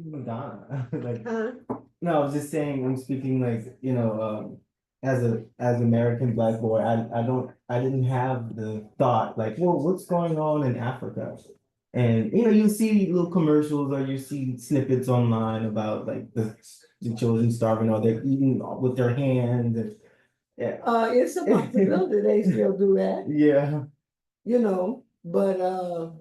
Madonna. Like, Huh? no, I was just saying, I'm speaking like, as American black boy, I didn't have the thought like, well, what's going on in Africa? And you see little commercials or you see snippets online about like the children starving or they're eating with their hands and yeah. It's a possibility they still do that, Yeah. but,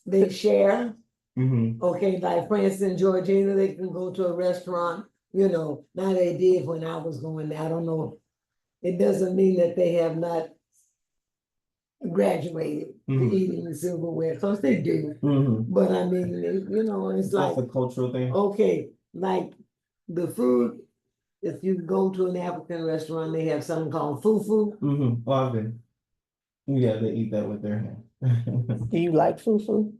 they share. Hmm. Okay, like for instance, Georgina, they can go to a restaurant, now they did when I was going there. I don't know. It doesn't mean that they have not graduated to eating silverware, because they do. Hmm. But I mean, it's like, That's a cultural thing. okay, like the food, if you go to an African restaurant, they have something called fufu. Mm-hmm. Oh, I've been. Yeah, they eat that with their hand. Do you like fufu?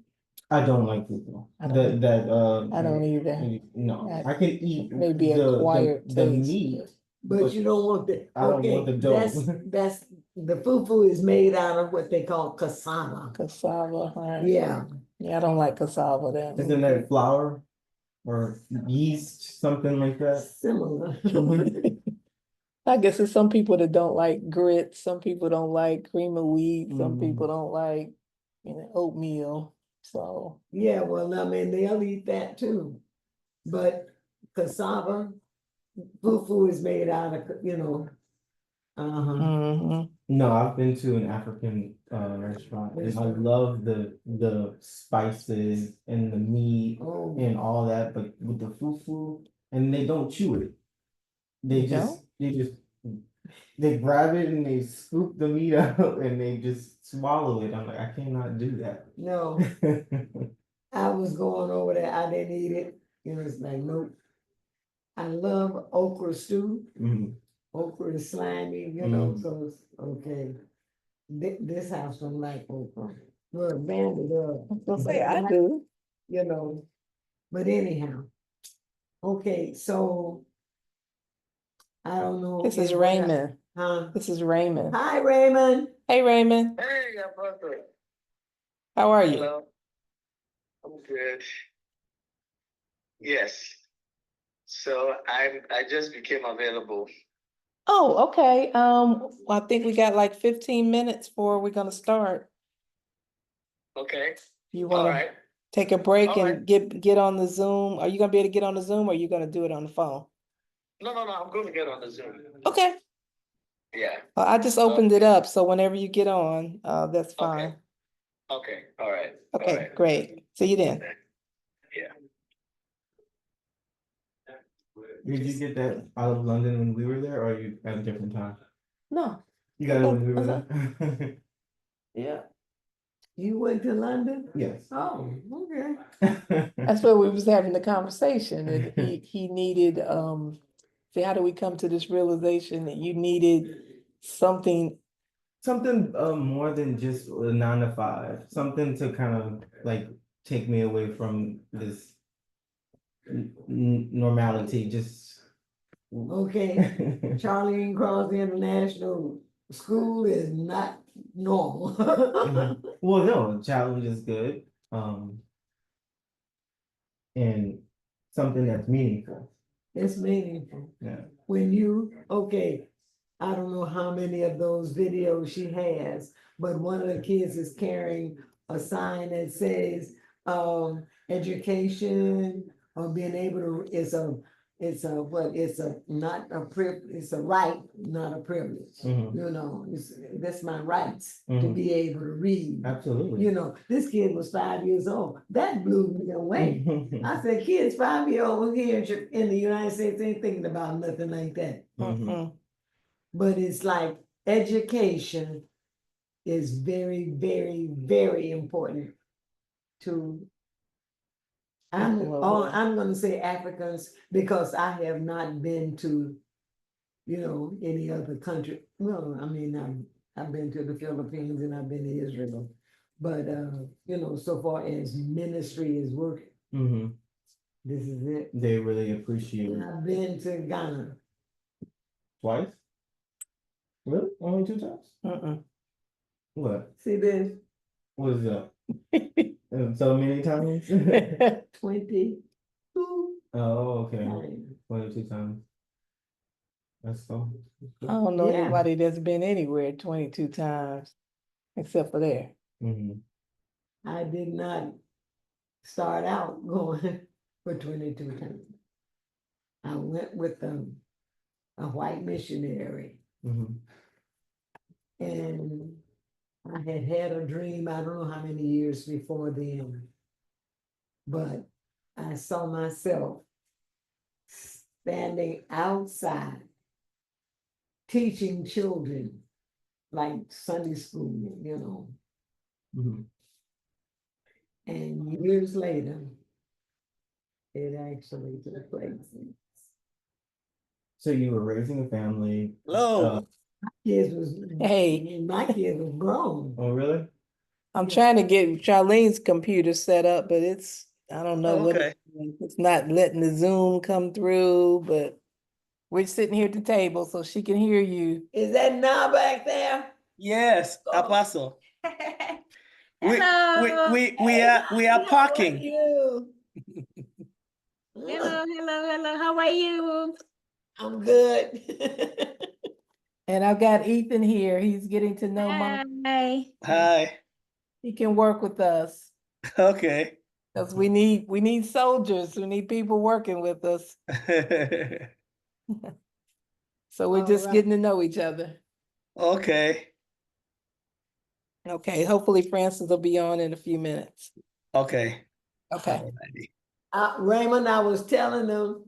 I don't like people. I don't. I don't Maybe, either. no, I can eat Maybe the acquired the taste. meat, But you don't want the, I don't want the dough. that's, the fufu is made out of what they call cassava. Cassava, right? Yeah, Yeah, I don't like cassava then. Isn't that flour or yeast, something like that? similar. I guess it's some people that don't like grits, some people don't like cream of wheat, some people Mm. don't like, oatmeal. So Yeah, well, I mean, they'll eat that too. But cassava, fufu is made out of, mhm. No, I've been to an African restaurant and I love the spices and the meat Oh, and all that, but with the fufu, and they don't chew it. You don't? They grab it and they scoop the meat out and they just swallow it. I'm like, I cannot do that. no, I was going over there, I didn't eat it. It's like, nope. I love okra stew. Mhm. Okra is slimy, so it's okay. This house don't like okra. We're abandoned up. I was gonna say I do. You know, but anyhow. Okay, so I don't know. This is okay, what I- Raymond. Huh? This is Raymond. Hi, Raymond. Hey Raymond, Hey, I'm brother. how are you? Hello. I'm good. Yes. So I just became available. Oh, okay. I think we got like 15 minutes before we're gonna start. Okay. You All wanna right. take a break All and get on the Zoom? Are you gonna be able to get on the Zoom or are you gonna do it on the phone? No, I'm going to get on the Zoom. Okay, Yeah. I just opened it up, so whenever you get on, that's fine. Okay. All right. All Okay, right. great. See you then. Yeah. Did you get that out of London when we were there, or you at a different time? No. You got it when we were Uh-huh. there? Yeah. You went to London? Yes. Oh, okay. That's where we was having the conversation and he needed, see, how do we come to this realization that you needed something? Something more than just a 9 to 5. Something to kind of like take me away from this normality. Just Okay, Charlene Crossley International School is not normal. Well, no, challenge is good. And something that's meaningful. It's meaningful. Yeah. Okay, I don't know how many of those videos she has, but one of the kids is carrying a sign that says, education or being able to, it's a right, not a privilege. Mhm. That's my rights to Mhm. be able to read. Absolutely. This kid was 5 years old. That blew me away. I said, kids 5-year-old here in the United States ain't thinking about nothing like that. Mm-mm. But it's like education is very, very, very important to, Absolutely. I'm gonna say Africans, because I have not been to, any other country. Well, I mean, I've been to the Philippines and I've been to Israel. But, so far as ministry is working, Mhm. this is it. They really appreciate it. I've been to Ghana. Twice? Really? Only 2 times? Mm-mm. What? See this? What is that? So many times? 20 Oh, okay. times. 22 times. That's cool. I don't know Yeah. anybody that's been anywhere 22 times, except for there. Mm-hmm. I did not start out going for 22 times. I went with a white missionary, Mm-hmm. and I had had a dream, I don't know how many years before then, but I saw myself standing outside teaching children, like Sunday school, you know. Mm-hmm. And years later, it actually took place. So you were raising a family. Hello. Kids was, Hey. my kids was grown. Oh, really? I'm trying to get Charlene's computer set up, but I don't know Oh, what okay. it's not letting the Zoom come through, but we're sitting here at the table so she can hear you. Is that now back there? Yes, Oh. Apostle. Hello. We are How are parking. you? Hello. How are you? I'm good. And I've got Ethan here. He's getting to know Mom. Hi. Hi. He can work with us Okay. because we need soldiers. We need people working with us. So we're just Alright. getting to know each other. Okay. Okay, hopefully Francis will be on in a few minutes. Okay. Okay. Alrighty. Raymond, I was telling them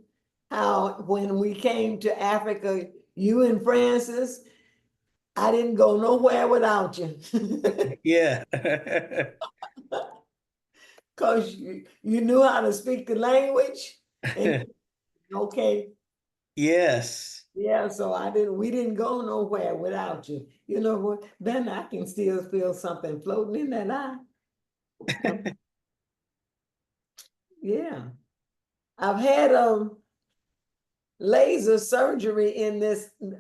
how when we came to Africa, you and Francis, I didn't go nowhere without you. Yeah. Cause you knew how to speak the language. And okay, Yes. yeah, so we didn't go nowhere without you. You know what? Then I can still feel something floating in that eye. Yeah. I've had laser surgery in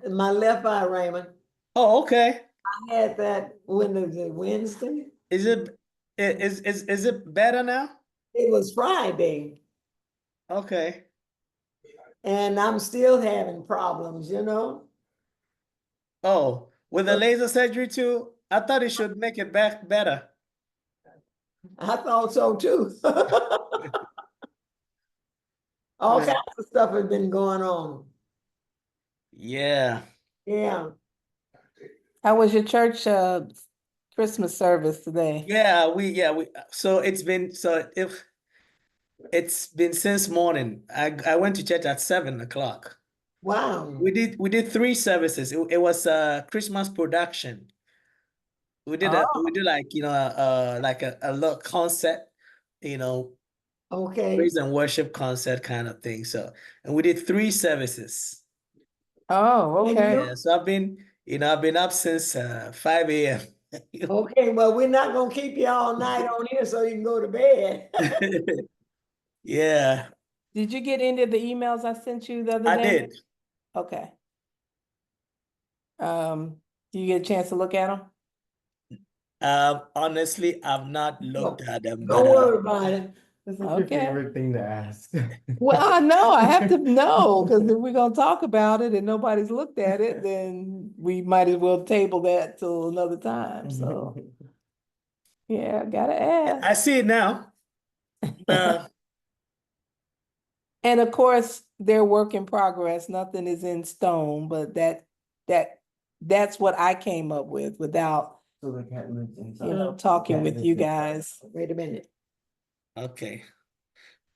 my left eye, Raymond. Oh, okay. I had that when was it Wednesday? Is it better now? It was Friday, Okay. and I'm still having problems, you know? Oh, with the laser surgery too? I thought it should make it back better. I thought so too. All Yeah. kinds of stuff has been going on. Yeah. Yeah. How was your church Christmas service today? We so it's been since morning. I went to church at 7 o'clock. Wow. We did 3 services. It was a Christmas production. We did like like a little concert, you know, Okay. praise and worship concert kind of thing. So, and we did 3 services. Oh, okay. Yeah, so I've been up since 5 a.m. Okay, well, we're not gonna keep you all night on here so you can go to bed. Yeah, Did you get any of the emails I sent you the other I day? did. Okay. Do you get a chance to look at them? Honestly, I've not looked at them, Don't but worry about it. That's like Okay. your favorite thing to ask. Well, I know, I have to know, because if we're gonna talk about it and nobody's looked at it, then we might as well table that till another time, so. Yeah, I gotta ask. I see it now. And of course, they're work in progress, nothing is in stone, but that's what I came up with without, So the cat lives inside. you know, talking Cat with lives you inside. guys. Wait a minute. Okay.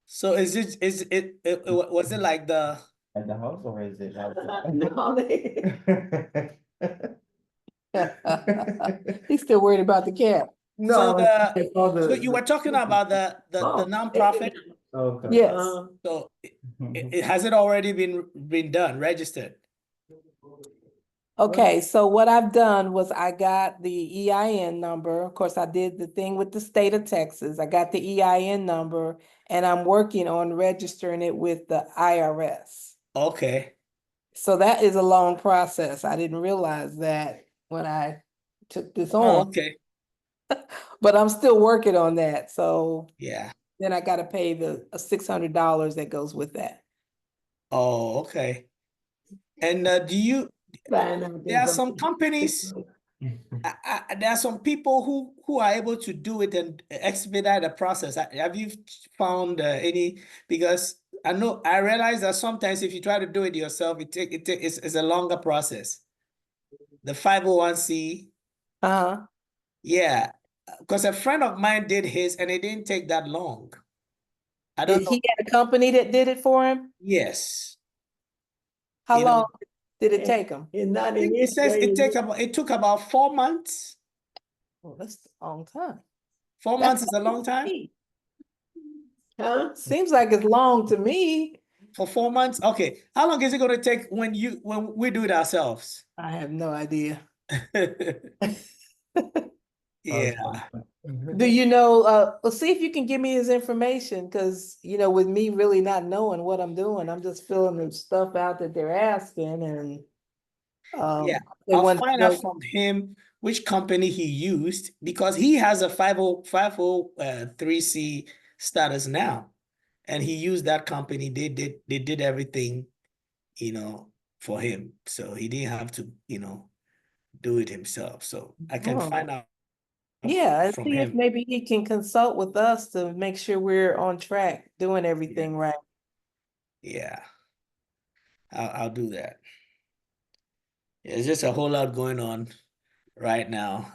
So was it like the At the house or is it outside? No, He's still worried about the cat. so it's all so you were talking about the Oh, nonprofit? Okay. Yes. So has it already been done, registered? Okay, so what I've done was I got the EIN number. Of course, I did the thing with the state of Texas. I got the EIN number and I'm working on registering it with the IRS. Okay. So that is a long process. I didn't realize that when I took this Oh, on, okay. but I'm still working on that. So Yeah. then I gotta pay the $600 that goes with that. Oh, okay. And do you, Find out there are there's some companies, there are some people who are able to do it and expedite the process. Have you found any? Because I realize that sometimes if you try to do it yourself, it's a longer process. The 501c, Uh-huh. yeah, because a friend of mine did his and it didn't take that long. I don't know. He had a company that did it for him? Yes. How You know, long did it take him? It's not I in think it says Israel. it took about 4 months. Well, that's a long time. 4 That's months is a long time. Huh? Seems like it's long to me. For 4 months? Okay. How long is it going to take when we do it ourselves? I have no idea. Yeah. Do you know, well, see if you can give me his information, because, with me really not knowing what I'm doing, I'm just filling the stuff out that they're asking and, Yeah. they I'll want to find know. out from him which company he used because he has a 503c status now. And he used that company. They did everything, for him. So he didn't have to, do it himself. So I can Oh. find out Yeah, and from see if him. maybe he can consult with us to make sure we're on track, doing everything right. Yeah. I'll do that. There's just a whole lot going on right now.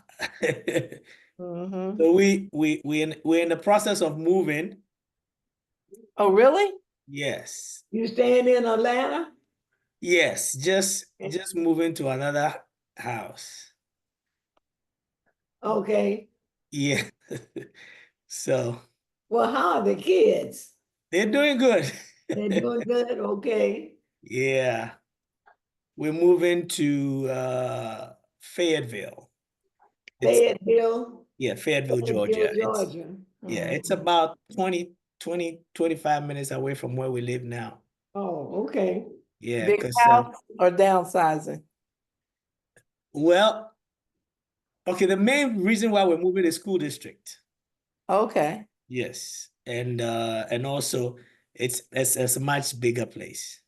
Mm-hmm. So we're in the process of moving. Oh, really? Yes. You staying in Atlanta? Yes, just moving to another house. Okay. Yeah. So Well, how are the kids? they're doing good. They're doing good? Okay. Yeah. We're moving to Fayetteville. Fayetteville, Fayetteville, Georgia. Georgia. It's Mhm. about 25 minutes away from where we live now. Oh, okay. Yeah, Big because house or downsizing? well, okay, the main reason why we're moving is school district. Okay, Yes. And also it's a much bigger place.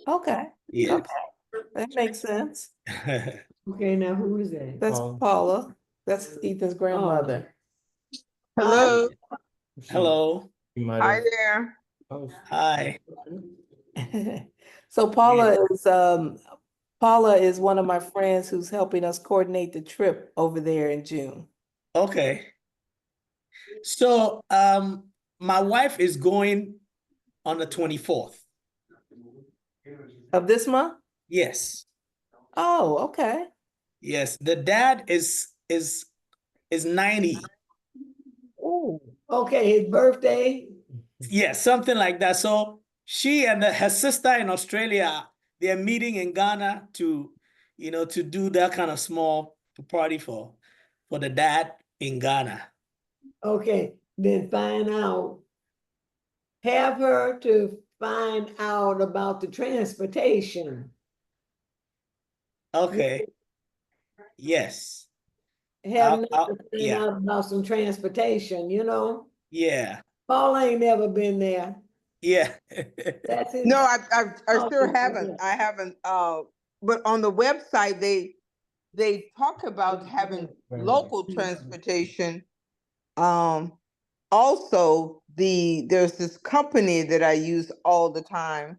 okay, Yeah. that makes sense. Okay, now who is that? That's Paula. That's Ethan's grandmother. Hello. Hello. You might Hi have. there. Oh, Hi. So Paula is one of my friends who's helping us coordinate the trip over there in June. Okay. So my wife is going on the 24th. Of this month? Yes. Oh, okay. Yes. The dad is 90. Oh, Okay, his birthday. Yeah, something like that. So she and her sister in Australia, they're meeting in Ghana to do that kind of small party for the dad in Ghana. Okay, then have her to find out about the transportation. Okay. Yes. Have them to find Yeah. out about some transportation, Yeah. Paul ain't never been there. Yeah. That's his. No, I Oh, sure okay. haven't. I haven't. But on the website they talk about having local transportation. Also, there's this company that I use all the time.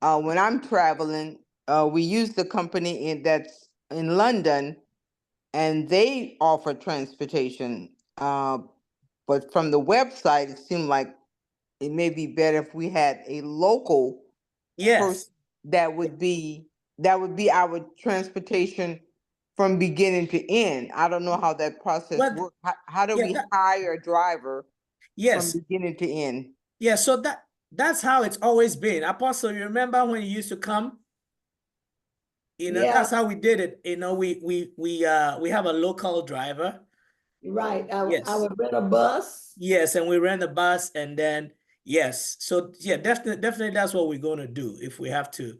When I'm traveling, we use the company that's in London, and they offer transportation. But from the website, it seemed like it may be better if we had a local Yes. person that would be our transportation from beginning to end. I don't know how that process Well, works. How do yeah, we hire a driver from yes. beginning to end? Yeah, so that's how it's always been. Apostle, you remember when you used to come? Yeah. That's how we did it. We have a local driver. Right, I Yes. would rent a bus. Yes, and we rent the bus and then yes. So yeah, definitely that's what we're gonna do if we have to,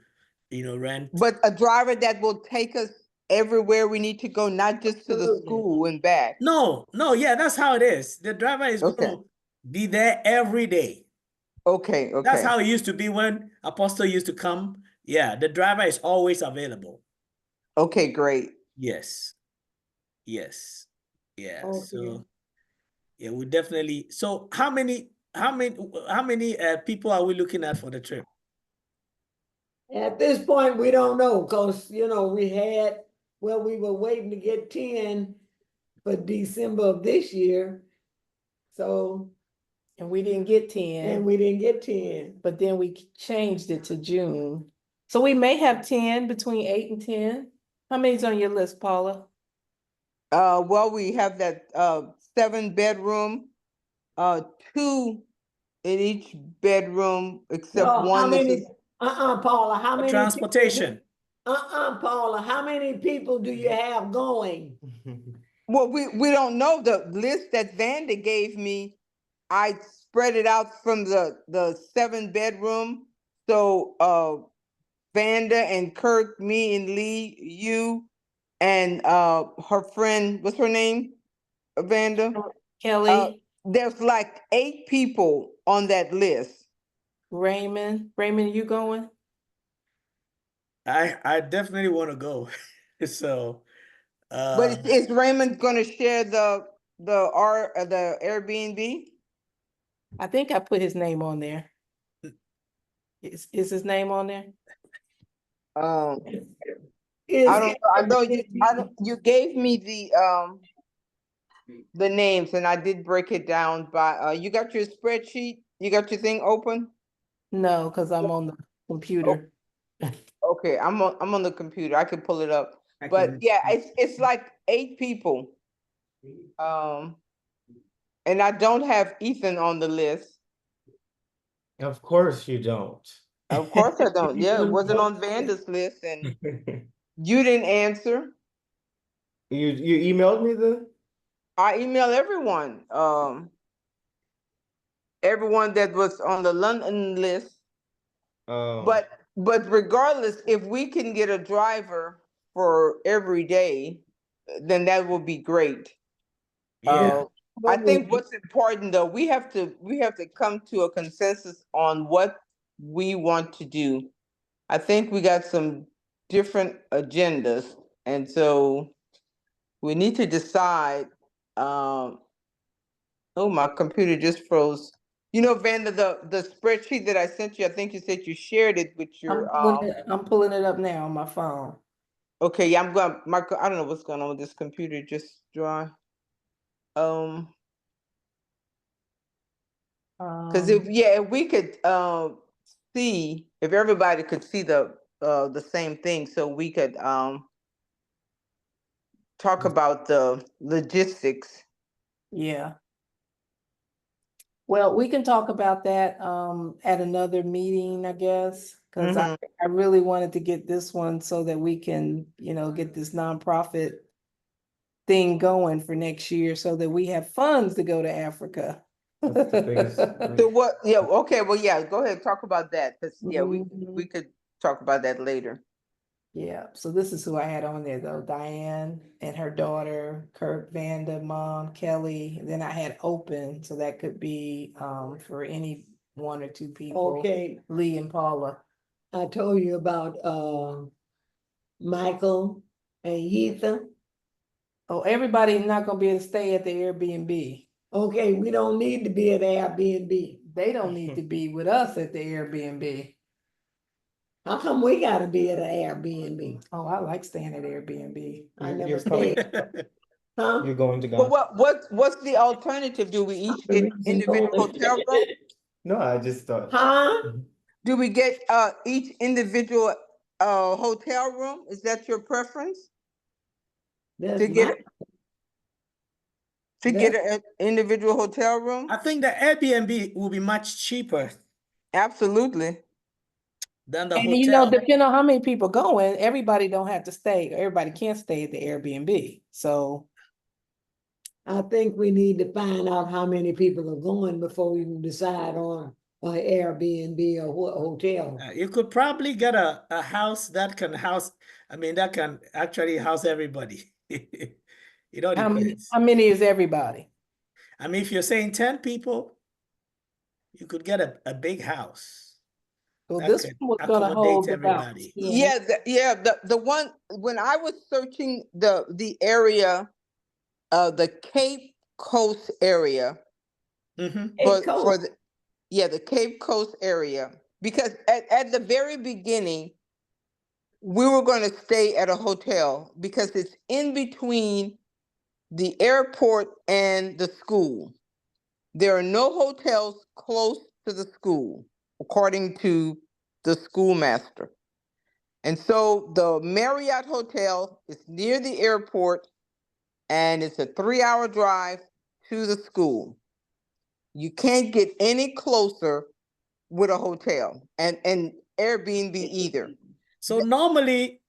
rent. But a driver that will take us everywhere we need to go, not just to the Absolutely. school and back. No, yeah, that's how it is. The driver is Okay. gonna Be there every day. Okay, That's okay, how it used to be when Apostle used to come. Yeah, the driver is always available. okay, great. Yes. Yes. Yeah. Okay. So yeah, we definitely. So how many people are we looking at for the trip? At this point, we don't know, cause we were waiting to get 10 for December of this year. So, And we didn't get and 10, we didn't get 10. but then we changed it to June. So we may have 10, between 8 and 10. How many's on your list, Paula? Well, we have that 7-bedroom, 2 in each bedroom, except No, how one is many, Paula, how For many? transportation. Paula, how many people do you have going? well, we don't know. The list that Vanda gave me, I spread it out from the 7-bedroom. So Vanda and Kirk, me and Lee, you and her friend, what's her name? Vanda? Kelly, There's like 8 people on that list. Raymond, you going? I definitely want to go. So But is Raymond gonna share the Airbnb? I think I put his name on there. Is his name on there? Um, Is I don't know. I know you gave me the names, and I did break it down by you got your spreadsheet? You got your thing open? No, because I'm on the computer. Okay, I'm on the computer. I can pull it up. I But can- yeah, it's like 8 people. And I don't have Ethan on the list. Of course you don't. Of course I don't. Yeah, it wasn't on Vanda's list, and you didn't answer. You emailed me the? I emailed everyone. Everyone that was on the London list. Oh. But regardless, if we can get a driver for every day, then that will be great. yeah. I think what's important though, we have to come to a consensus on what we want to do. I think we got some different agendas, and so we need to decide. Oh, my computer just froze. You know, Vanda, the spreadsheet that I sent you, I think you said you shared it with your I'm pulling it up now on my phone. Okay, yeah, I don't know what's going on with this computer, just dry. Because if we could see, if everybody could see the same thing, so we could talk about the logistics. Yeah. Well, we can talk about that at another meeting, I guess, because I really wanted to get this one so that we can, get this nonprofit thing going for next year so that we have funds to go to Africa. That's the biggest. So what? Yeah. Okay. Well, yeah. Go ahead. Talk about that. Because yeah, we could talk about that later. Yeah. So this is who I had on there though: Diane and her daughter, Kirk, Vanda, Mom, Kelly. And then I had open, so that could be for any 1 or 2 people. Okay, Lee and Paula. I told you about Michael and Ethan. Oh, everybody's not gonna be able to stay at the Airbnb. Okay, we don't need to be at Airbnb. They don't need to be with us at the Airbnb. How come we gotta be at an Airbnb? Oh, I like staying at Airbnb. I You're never coming. stayed. Huh? You're going to But go. what's the alternative? Do we each get individual hotel room? No, I just thought. Huh? Do we get each individual hotel room? Is that your preference? That's To get an individual hotel room? I think the Airbnb will be much cheaper Absolutely. than the And hotel. depending on how many people going, everybody don't have to stay. Everybody can't stay at the Airbnb. So I think we need to find out how many people are going before we can decide on an Airbnb or what hotel. You could probably get a house that can that can actually house everybody. It all how depends. many is everybody? I mean, if you're saying 10 people, you could get a big house Well, that this could one was gonna accommodate hold about everybody. 10. Yeah, the one when I was searching the area, the Cape Coast area Mm-hmm. Hey, for the the Cape Coast area, because at the very beginning we were going to stay at a hotel because it's in between the airport and the school. There are no hotels close to the school, according to the schoolmaster. And so the Marriott Hotel is near the airport and it's a 3-hour drive to the school. You can't get any closer with a hotel and Airbnb either. So normally,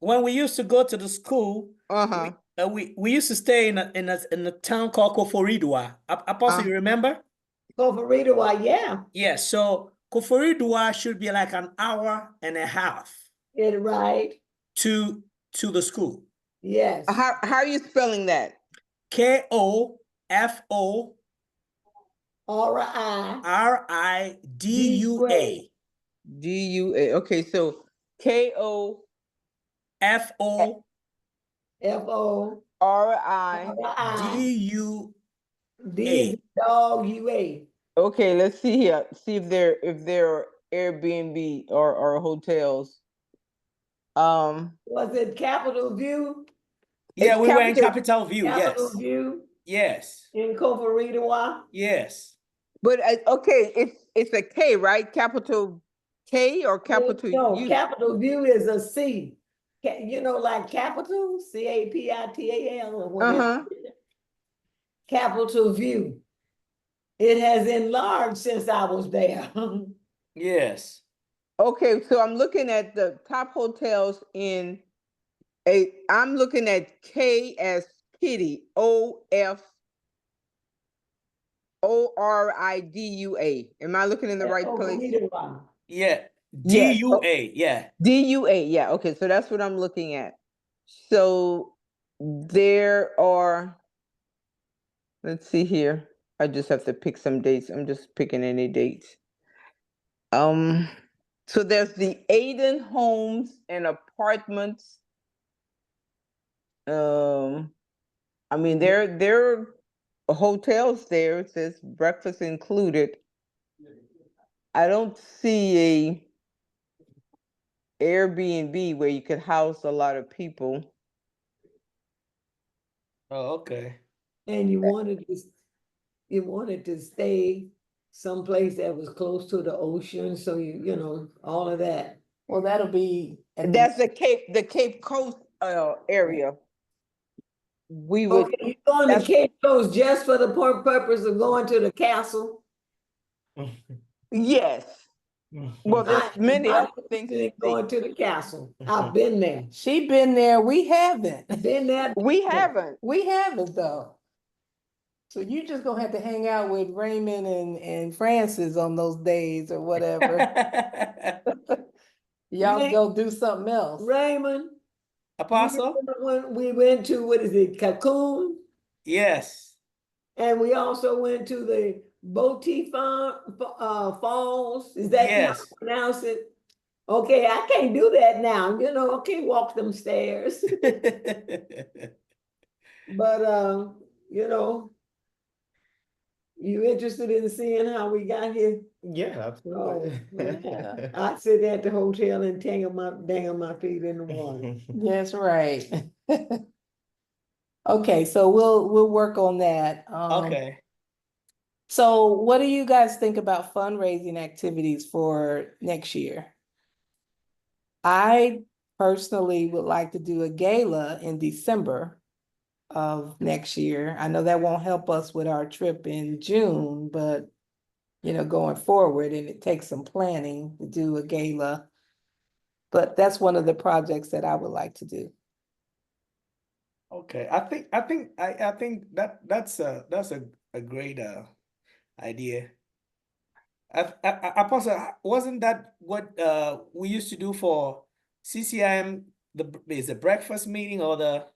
when we used to go to the school, Uh-huh. we used to stay in a town called Koforidua. Apostle, you remember? Go for Rita, why, yeah, Yeah. So Koforidua should be like an hour and a half get it right, to the school. yes. How are you spelling that? KOFORIDUA. DUA. Okay, so KO FORIDUA. FORI, D is dog, UA. Okay, let's see here. See if there are Airbnb or hotels. Was it Capitol View? Yeah, It's we were in Capital- Capital View. Capitol Yes. View Yes. in Kofaritawa? Yes. but okay, it's a K, right? Capital K or capital No, U? Capitol View is a C. You know, like capital, CAPITAL or whatever. Uh-huh. Capitol View. It has enlarged since I was there. Yes. Okay, so I'm looking at the top hotels I'm looking at K as Kitty, OFORIDUA. Am I looking in the right place? Kofaritawa. Yeah. Yes. DUA. Yeah. DUA, yeah, okay, so that's what I'm looking at. So there are, let's see here. I just have to pick some dates. I'm just picking any dates. So there's the Aiden Homes and Apartments. I mean, there are hotels there. It says breakfast included. I don't see a Airbnb where you could house a lot of people. Oh, okay. And you wanted to stay someplace that was close to the ocean, so you know, all of that. Well, that'll be at That's the Cape Coast area. We would, Okay, you going to that's- Cape Coast just for the purpose of going to the castle? yes. Well, there's many I'm other things. interested in going to the castle. I've been there. She been there, we haven't. Been there. We haven't. We haven't though. So you just gonna have to hang out with Raymond and Francis on those days or whatever. Y'all Ray- go do something else. Raymond. you Apostle? remember when we went to, what is it, Cocoon? Yes. And we also went to the Boti Falls. Is that how Yes. you pronounce it? Okay, I can't do that now. You know, I can't walk them stairs. But you know, you interested in seeing how we got here? Yeah, absolutely. yeah. I'd sit at the hotel and dangle my feet in the water. That's right. Okay, so we'll work on that. Okay. So what do you guys think about fundraising activities for next year? I personally would like to do a gala in December of next year. I know that won't help us with our trip in June, but you know, going forward, and it takes some planning to do a gala. But that's one of the projects that I would like to do. Okay. I think that's a great idea. Apostle, wasn't that what we used to do for CCIM? Is the breakfast meeting or the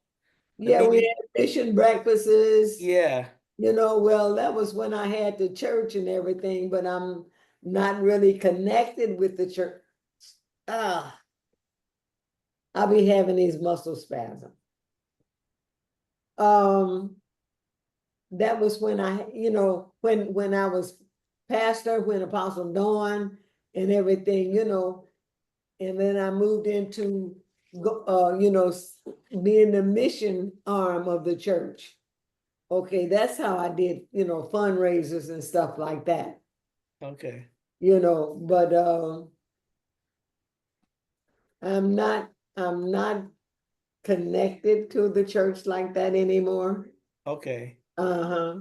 Yeah, we meeting? had mission breakfasts. Yeah. You know, well, that was when I had the church and everything, but I'm not really connected with the church. Ah, I'll be having these muscle spasms. That was when I, when I was pastor, when Apostle Dawn and everything, and then I moved into, being the mission arm of the church. Okay, that's how I did, fundraisers and stuff like that, Okay. but, I'm not connected to the church like that anymore. Okay. Uh-huh.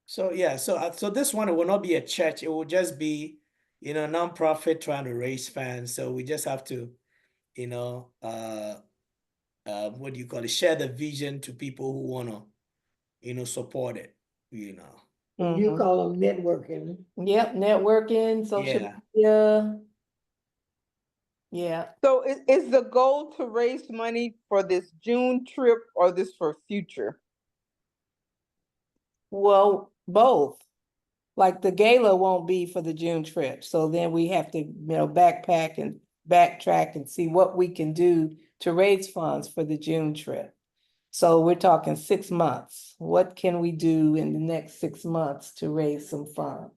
So yeah, so this one, it will not be a church. It will just be, nonprofit trying to raise funds. So we just have to, what do you call it? Share the vision to people who wanna, support it. You Mhm. call them networking. Yep, networking, social Yeah. media. Yeah, So is the goal to raise money for this June trip or this for future? well, both. Like the gala won't be for the June trip, so then we have to, backpack and backtrack and see what we can do to raise funds for the June trip. So we're talking 6 months. What can we do in the next 6 months to raise some funds?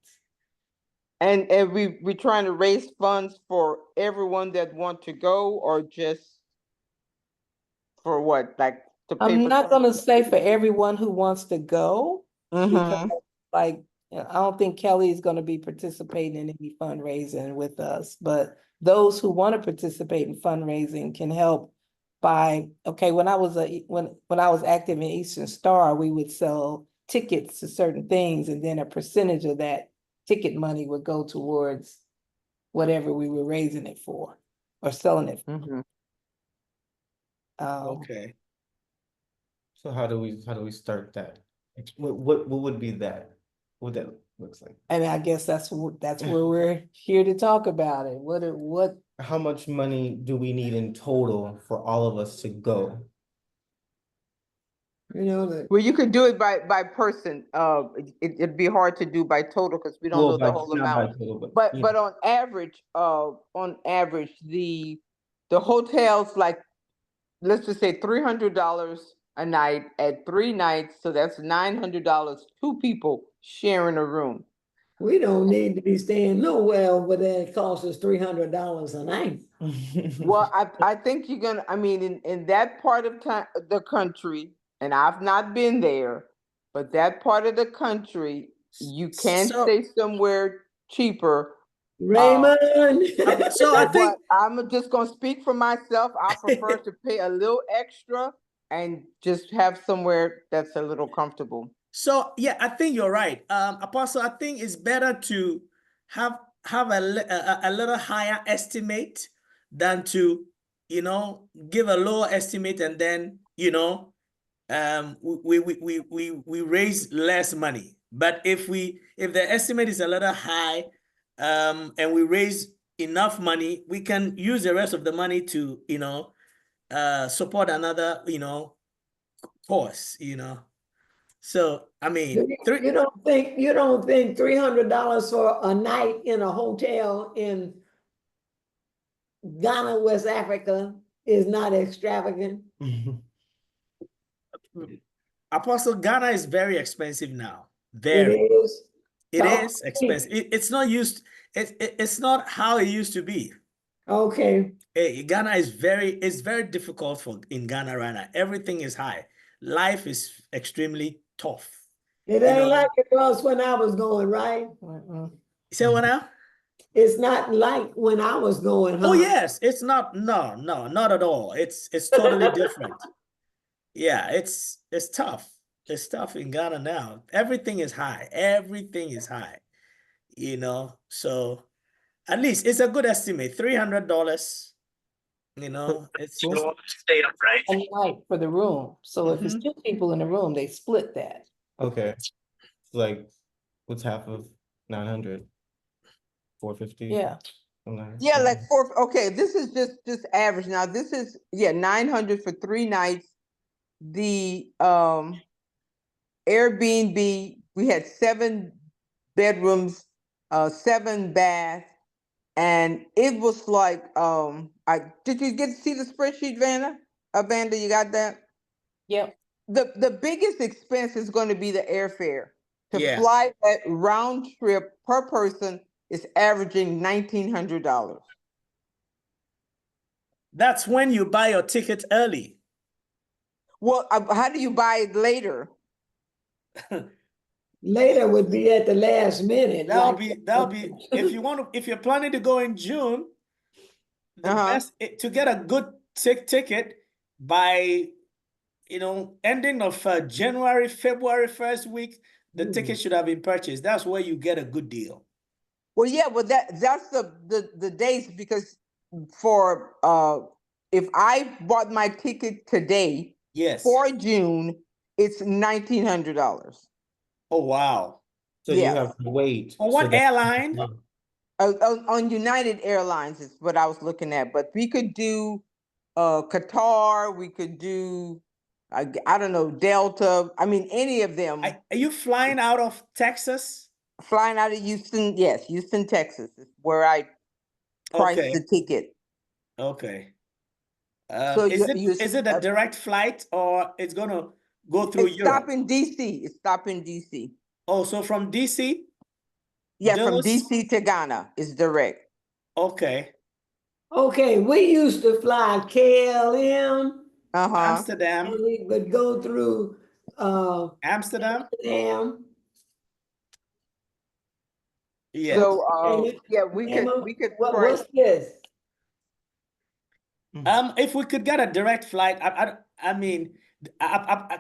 And we trying to raise funds for everyone that want to go or just for what, like to pay I'm for not gonna say for everyone who wants to go, because like, I don't think Kelly is gonna be participating in any fundraising with us, but those who want to participate in fundraising can help by, okay, when I was when I was active in Eastern Star, we would sell tickets to certain things, and then a percentage of that ticket money would go towards whatever we were raising it for or selling it. Okay. So how do we start that? What would be that? What that looks like? And I guess that's where we're here to talk about it. What How much money do we need in total for all of us to go? Well, you could do it by person. It'd be hard to do by total because we don't know the whole Not by amount. total, But on average, the hotels, like, let's just say $300 a night at 3 nights, so that's $900, two people sharing a room. We don't need to be staying nowhere over there. It costs us $300 a night. Well, I think you're gonna, I mean, in that part of the country, and I've not been there, but that part of the country, you can So, stay somewhere cheaper. Raymond. so I think, But I'm just gonna speak for myself. I prefer to pay a little extra and just have somewhere that's a little comfortable. so yeah, I think you're right. Apostle, I think it's better to have a little higher estimate than to, give a lower estimate and then, we raise less money. But if the estimate is a little high, and we raise enough money, we can use the rest of the money to, support another, cause, So I mean, You don't think $300 for a night in a hotel in Ghana, West Africa is not extravagant? Apostle, Ghana is very expensive now. It Very. is. It is expensive. It's not used. It's not how it used to be. Okay. Ghana is it's very difficult in Ghana right now. Everything is high. Life is extremely tough. It ain't like it was when I was going, right? Say what now? It's not like when I was going, huh? Oh yes, it's not. No, not at all. It's totally different. Yeah, it's tough. It's tough in Ghana now. Everything is high. Everything is high. So at least it's a good estimate. $300. It's stay upright. A night for the room. So if it's 2 people in the room, they split that. Okay. Like, what's half of 900? 450? Yeah. Yeah, like okay, this is just average. Now this is 900 for 3 nights. the Airbnb, we had 7 bedrooms, 7 baths, and it was like, did you get to see the spreadsheet, Vanna? Vanda, you got that? Yep. The biggest expense is going to be the airfare. To Yeah. fly that round trip per person is averaging $1,900. That's when you buy your ticket early. Well, how do you buy it later? Later would be at the last minute. That'll like- be if you're planning to go in June, the best to get a good ticket by ending of January, February first week, the ticket should have been purchased. That's where you get a good deal. Well, yeah, well that's the dates, because for if I bought my ticket today Yes. for June, it's $1,900. Oh wow. So you have to wait. On so what that- airline? On United Airlines is what I was looking at, but we could do Qatar, we could do I don't know, Delta. I mean, any of them. Are you flying out of Texas? Flying out of Houston, yes, Houston, Texas is where I priced Okay. the ticket. Okay. So is it a direct flight, or it's gonna go through it's Europe? stop in DC. It's stop in DC. Oh, so from DC? Yeah, from Dallas? DC to Ghana is direct. Okay. Okay, we used to fly KLM, Amsterdam. and we would go through Amsterdam? Amsterdam. Yeah. So yeah, we Emma, could what's this? If we could get a direct flight, I mean,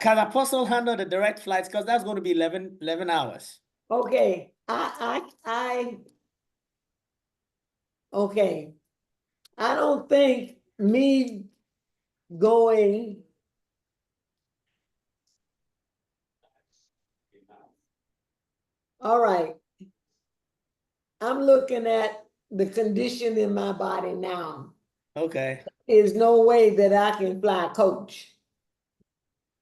can Apostle handle the direct flights? Because that's going to be 11 hours. Okay, okay. I don't think me going. All right. I'm looking at the condition in my body now. Okay. There's no way that I can fly coach.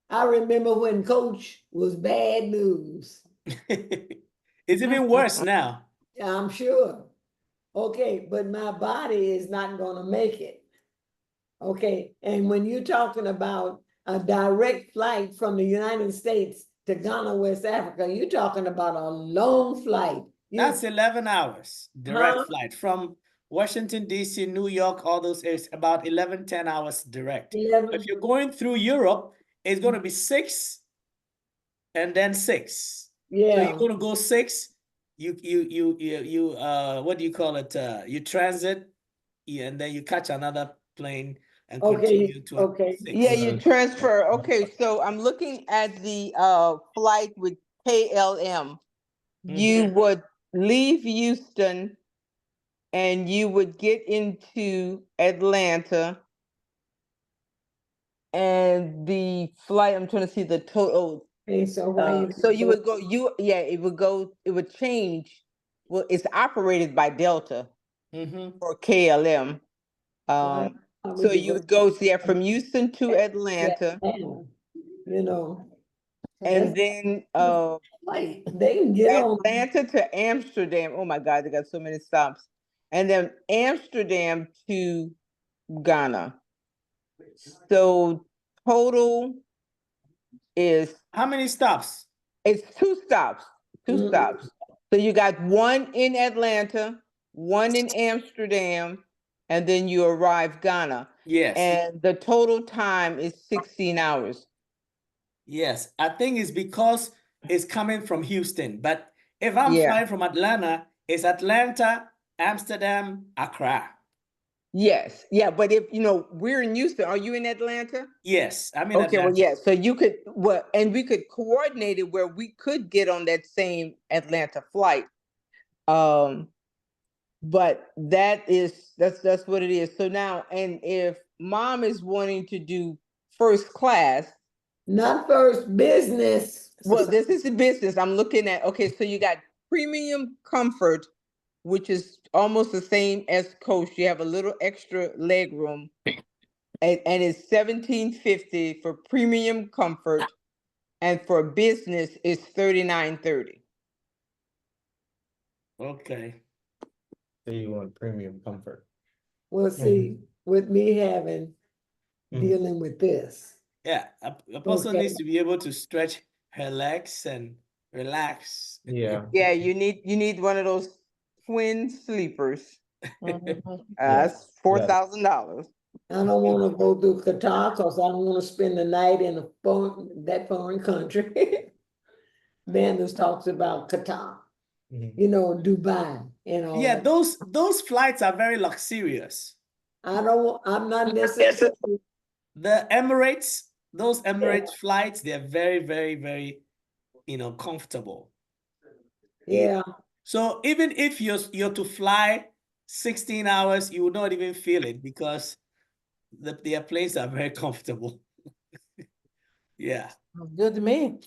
I remember when coach was bad news. It's even worse now. I'm sure. Okay, but my body is not gonna make it. Okay, and when you're talking about a direct flight from the United States to Ghana, West Africa, you're talking about a long flight. That's 11 hours direct Huh? flight from Washington, D.C., New York, all those areas, about 11, 10 hours direct. 11. If you're going through Europe, it's going to be 6 and then 6. So Yeah. you're going to go 6. You what do you call it? You transit, and then you catch another plane and continue to okay. 6. Yeah, you transfer. Okay, so I'm looking at the flight with KLM. You would leave Houston and you would get into Atlanta, and the flight, I'm trying to see the total. Okay, so why So you would go, it would change. Well, it's operated by Delta or KLM. So you would go from Houston to Atlanta, you know. and then Like they can get on. Atlanta to Amsterdam. Oh my God, they got so many stops. And then Amsterdam to Ghana. So total is, How many stops? it's 2 stops. 2 stops. So you got one in Atlanta, one in Amsterdam, and then you arrive Ghana. Yes. And the total time is 16 hours. Yes, I think it's because it's coming from Houston. But if I'm Yeah. flying from Atlanta, it's Atlanta, Amsterdam, Accra. Yes. Yeah. But if, we're in Houston, are you in Atlanta? Yes, I'm in Okay, Atlanta. well, yeah, so you could, and we could coordinate it where we could get on that same Atlanta flight. But that's what it is. So now, and if mom is wanting to do first class, Not first, business. well, this is the business I'm looking at. Okay, so you got premium comfort, which is almost the same as coach. You have a little extra leg room. and it's $17.50 for premium comfort, and for business it's $39.30. Okay. So you want premium comfort. Well, see, with me having, Mhm. dealing with this, Yeah, a person Okay. needs to be able to stretch her legs and relax. Yeah. Yeah, you need one of those twin sleepers. Mhm. That's $4,000. I don't wanna go through Qatar, cause I don't wanna spend the night in that foreign country. Banders talks about Qatar, Mhm. Dubai and all Yeah, that. those flights are very luxurious. I'm not necessarily, The Emirates, those Emirates flights, they're very, very, very, comfortable. yeah, So even if you're to fly 16 hours, you will not even feel it because their planes are very comfortable. Yeah. Good to me.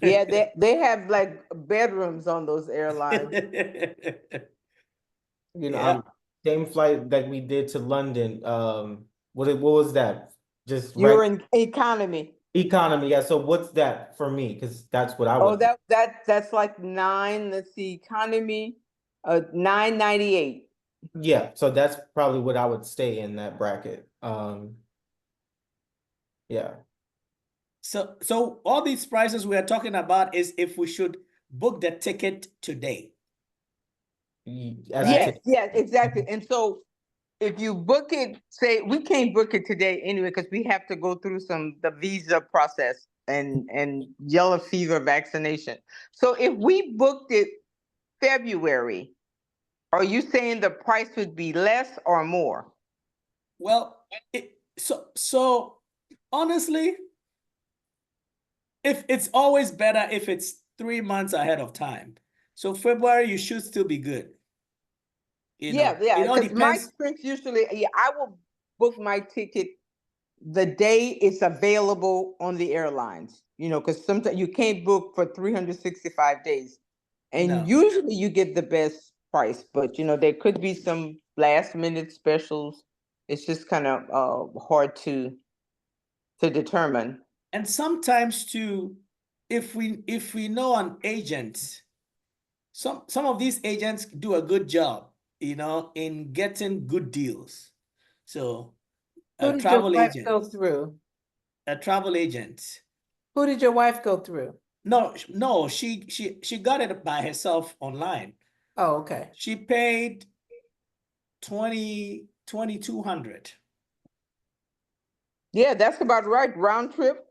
Yeah, they have like bedrooms on those airlines. Yeah. Same flight that we did to London. What was that? Just You're right in economy. economy. Yeah. So what's that for me? Because that's what I Oh, would. that's like let's see, economy, $9.98. Yeah. So that's probably what I would stay in that bracket. Yeah. So all these prices we are talking about is if we should book the ticket today. As a Yes, ticket. yes, exactly. And so if you book it, say we can't book it today anyway, because we have to go through the visa process and yellow fever vaccination. So if we booked it February, are you saying the price would be less or more? Well, so honestly, if it's always better if it's 3 months ahead of time. So February, you should still be good. Yeah, It all because my depends. experience usually, I will book my ticket the day it's available on the airlines, because sometimes you can't book for 365 days. And No. usually you get the best price, but there could be some last minute specials. It's just kind of hard to determine. And sometimes too, if we know an agent, some of these agents do a good job, in getting good deals. So Who a did your travel wife agent, go through? a travel agent. Who did your wife go through? No, she got it by herself online. Oh, okay. She paid 2,200. Yeah, that's about right. Round trip.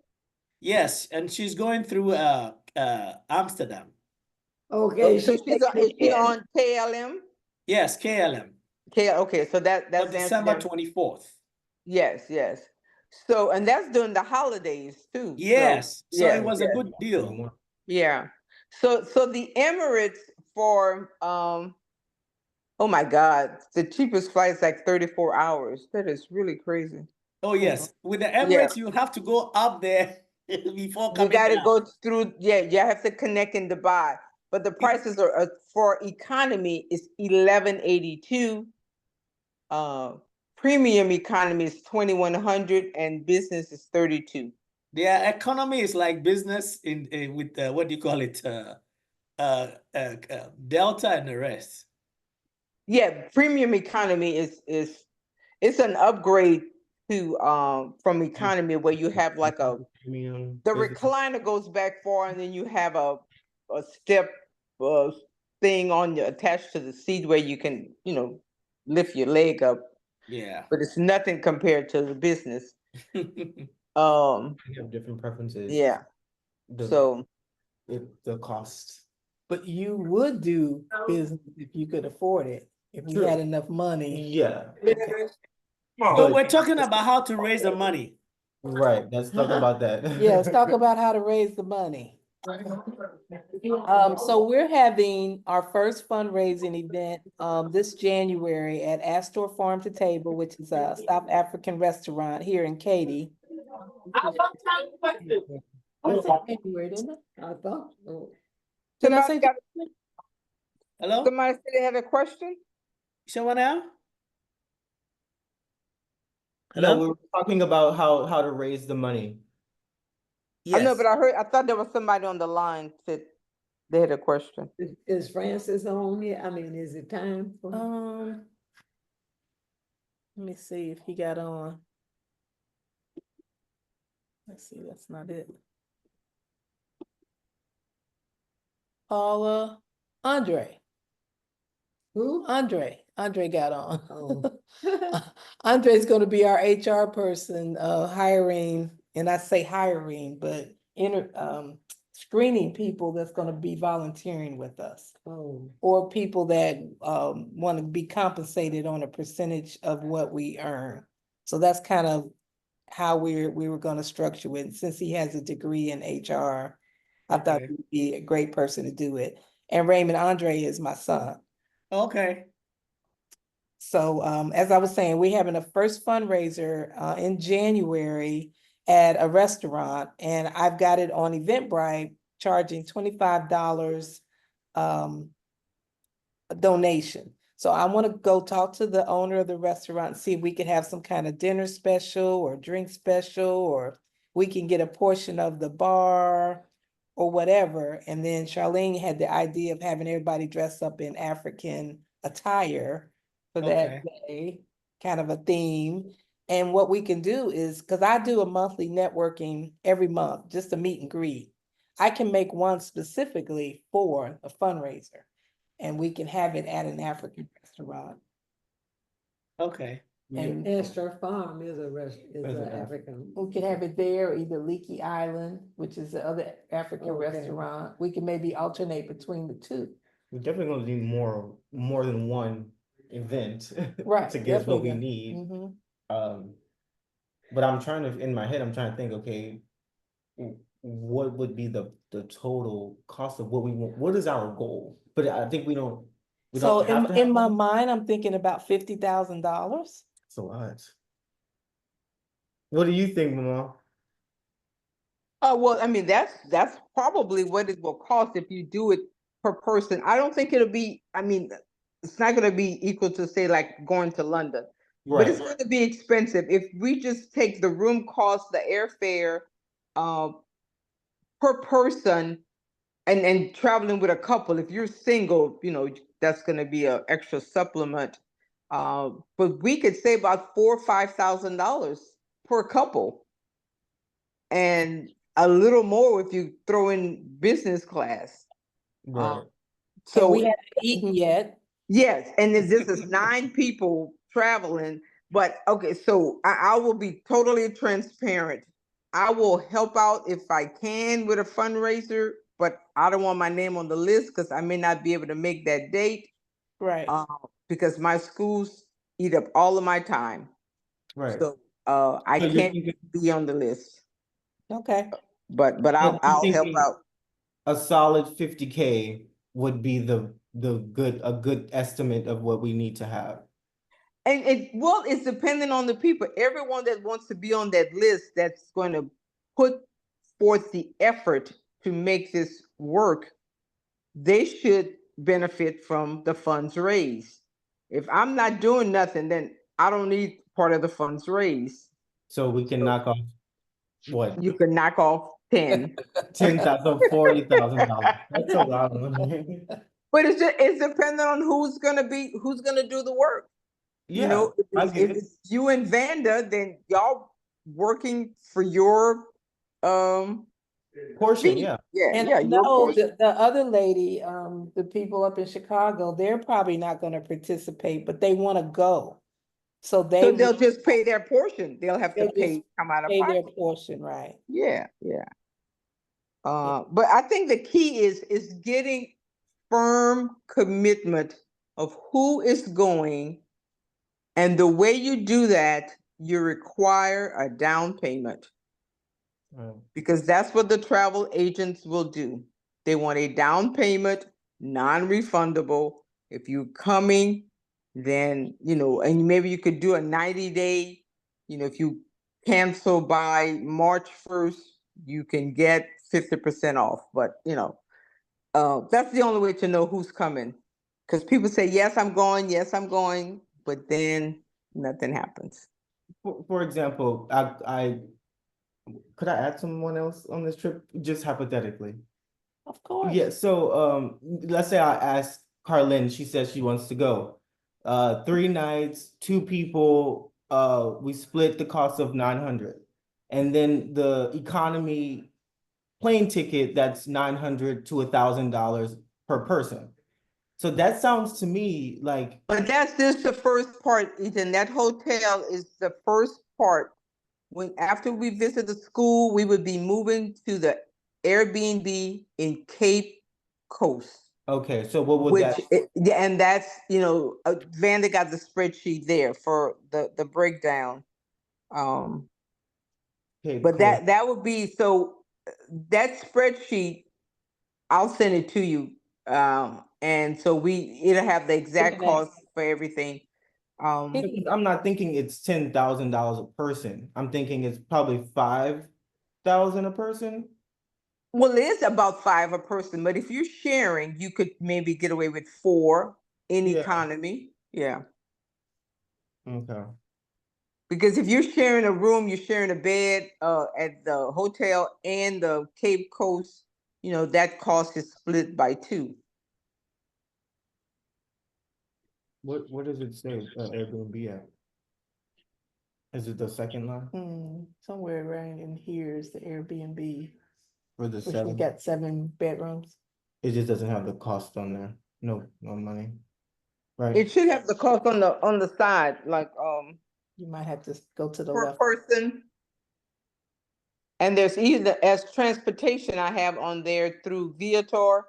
Yes, and she's going through Amsterdam. okay, So she is she on KLM? Yes, KLM. Okay, so that's On December Amsterdam. 24th. Yes, yes. So, and that's during the holidays too. Yes, so yeah, it was a good deal. yeah. So the Emirates for oh my God, the cheapest flight is like 34 hours. That is really crazy. Oh yes, with the Yeah. Emirates, you have to go up there before You coming got to down. go through. Yeah, you have to connect in Dubai, but the prices are for economy is 1182. Premium economy is 2100, and business is 32. Their economy is like business with what do you call it? Delta and the rest. Yeah, premium economy is it's an upgrade to from economy, where you have like the recliner goes back far, and then you have a step thing attached to the seat where you can lift your leg up. Yeah. But it's nothing compared to the business. You have different preferences. Yeah. The cost. But you would do business if you could afford it, if you had enough money. Yeah. Okay. So we're talking about how to raise the money. Right. Let's talk about that. Yeah, let's talk about how to raise the money. So we're having our first fundraising event this January at Astor Farm to Table, which is a South African restaurant here in Katy. I said January, didn't I? I thought, Did I say? Hello? Somebody said they had a question? Someone else? No, Hello? we were talking about how to raise the money. I know, Yes. but I thought there was somebody on the line that they had a question. Is Francis on here? I mean, is it time for? Let me see if he got on. Let's see, that's not it. Paula, Andre Who? Andre got on. Oh. Andre's gonna be our HR person, hiring, and I say hiring, but screening people that's gonna be volunteering with us. Oh, Or people that want to be compensated on a percentage of what we earn. So that's kind of how we were gonna structure it. Since he has a degree in HR, I thought Okay. he'd be a great person to do it. And Raymond Andre is my son. Okay. So as I was saying, we're having a first fundraiser in January at a restaurant, and I've got it on Eventbrite charging $25 a donation. So I want to go talk to the owner of the restaurant and see if we could have some kind of dinner special or drink special, or we can get a portion of the bar or whatever. And then Charlene had the idea of having everybody dress up in African attire for that Okay. day, kind of a theme. And what we can do is, because I do a monthly networking every month, just a meet and greet. I can make one specifically for a fundraiser, and we can have it at an African restaurant. Okay. And Esther Farm is Is an an African. we can have it there, either Leaky Island, which is the other African Okay. restaurant. We can maybe alternate between the two. We're definitely gonna need more than one event Right. to get what we definitely. need. Mhm. But I'm trying to, in my head, I'm trying to think, okay, what would be the total cost of what we want? What is our goal? But I think we don't So have to in have my one. mind, I'm thinking about $50,000. It's a lot. What do you think, Mama? Oh, well, I mean, that's probably what it will cost if you do it per person. I don't think it'll be, I mean, it's not gonna be equal to, say, like going to London. But it's Right. gonna be expensive. If we just take the room cost, the airfare, per person, and traveling with a couple, if you're single, that's gonna be an extra supplement. But we could save about $4,000 or $5,000 per couple. And a little more if you throw in business class. Right. And we So haven't eaten yet. yes, and then this is 9 people traveling. But okay, so I will be totally transparent. I will help out if I can with a fundraiser, but I don't want my name on the list because I may not be able to make that date. Right. Because my schools eat up all of my time. Right. So I So you're can't thinking, be on the list. Okay. But so I'll you're help thinking out. a solid 50K would be a good estimate of what we need to have. And it's dependent on the people. Everyone that wants to be on that list that's going to put forth the effort to make this work, they should benefit from the funds raised. If I'm not doing nothing, then I don't need part of the funds raised. So we can So knock off what, you can knock off 10. 10,000, $40,000. That's a lot of money. But it's dependent on who's gonna do the work. Yeah, I get If it. it's you and Vanda, then y'all working for your Portion, fee. yeah. And Yeah, I your know portion. the other lady, the people up in Chicago, they're probably not gonna participate, but they wanna go. So So they they'll will just pay their portion. They'll have to they'll just come out of pay their pocket. portion, right? Yeah. But I think the key is getting firm commitment of who is going, and the way you do that, you require a down payment. Because that's what the travel agents will do. They want a down payment, non-refundable. If you're coming, then, and maybe you could do a 90-day, if you cancel by March 1st, you can get 50% off. But, that's the only way to know who's coming. Because people say, yes, I'm going, but then nothing happens. for example, could I add someone else on this trip, just hypothetically? Of course. Yeah, so let's say I ask Carlin, she says she wants to go. 3 nights, 2 people, we split the cost of 900. And then the economy plane ticket, that's $900 to $1,000 per person. So that sounds to me like, But that's just the first part, Ethan. That hotel is the first part. When after we visit the school, we would be moving to the Airbnb in Cape Coast. okay, so what would Which, that, yeah, and that's, Vanda got the spreadsheet there for the breakdown. okay, But cool. that would be, so that spreadsheet, I'll send it to you. And so it'll have the exact Looking at- cost for everything. I'm not thinking it's $10,000 a person. I'm thinking it's probably 5,000 a person. Well, it is about 5 a person, but if you're sharing, you could maybe get away with 4 in Yeah. economy. Yeah. Okay. Because if you're sharing a room, you're sharing a bed at the hotel and the Cape Coast, that cost is split by 2. What does it say, Airbnb at? Is it the second line Somewhere right in here is the Airbnb, or the which we 7? got 7 bedrooms. It just doesn't have the cost on there. No money. Right? It should have the cost on the side, like You might have to go to the per left. person. And there's either as transportation I have on there through Viator.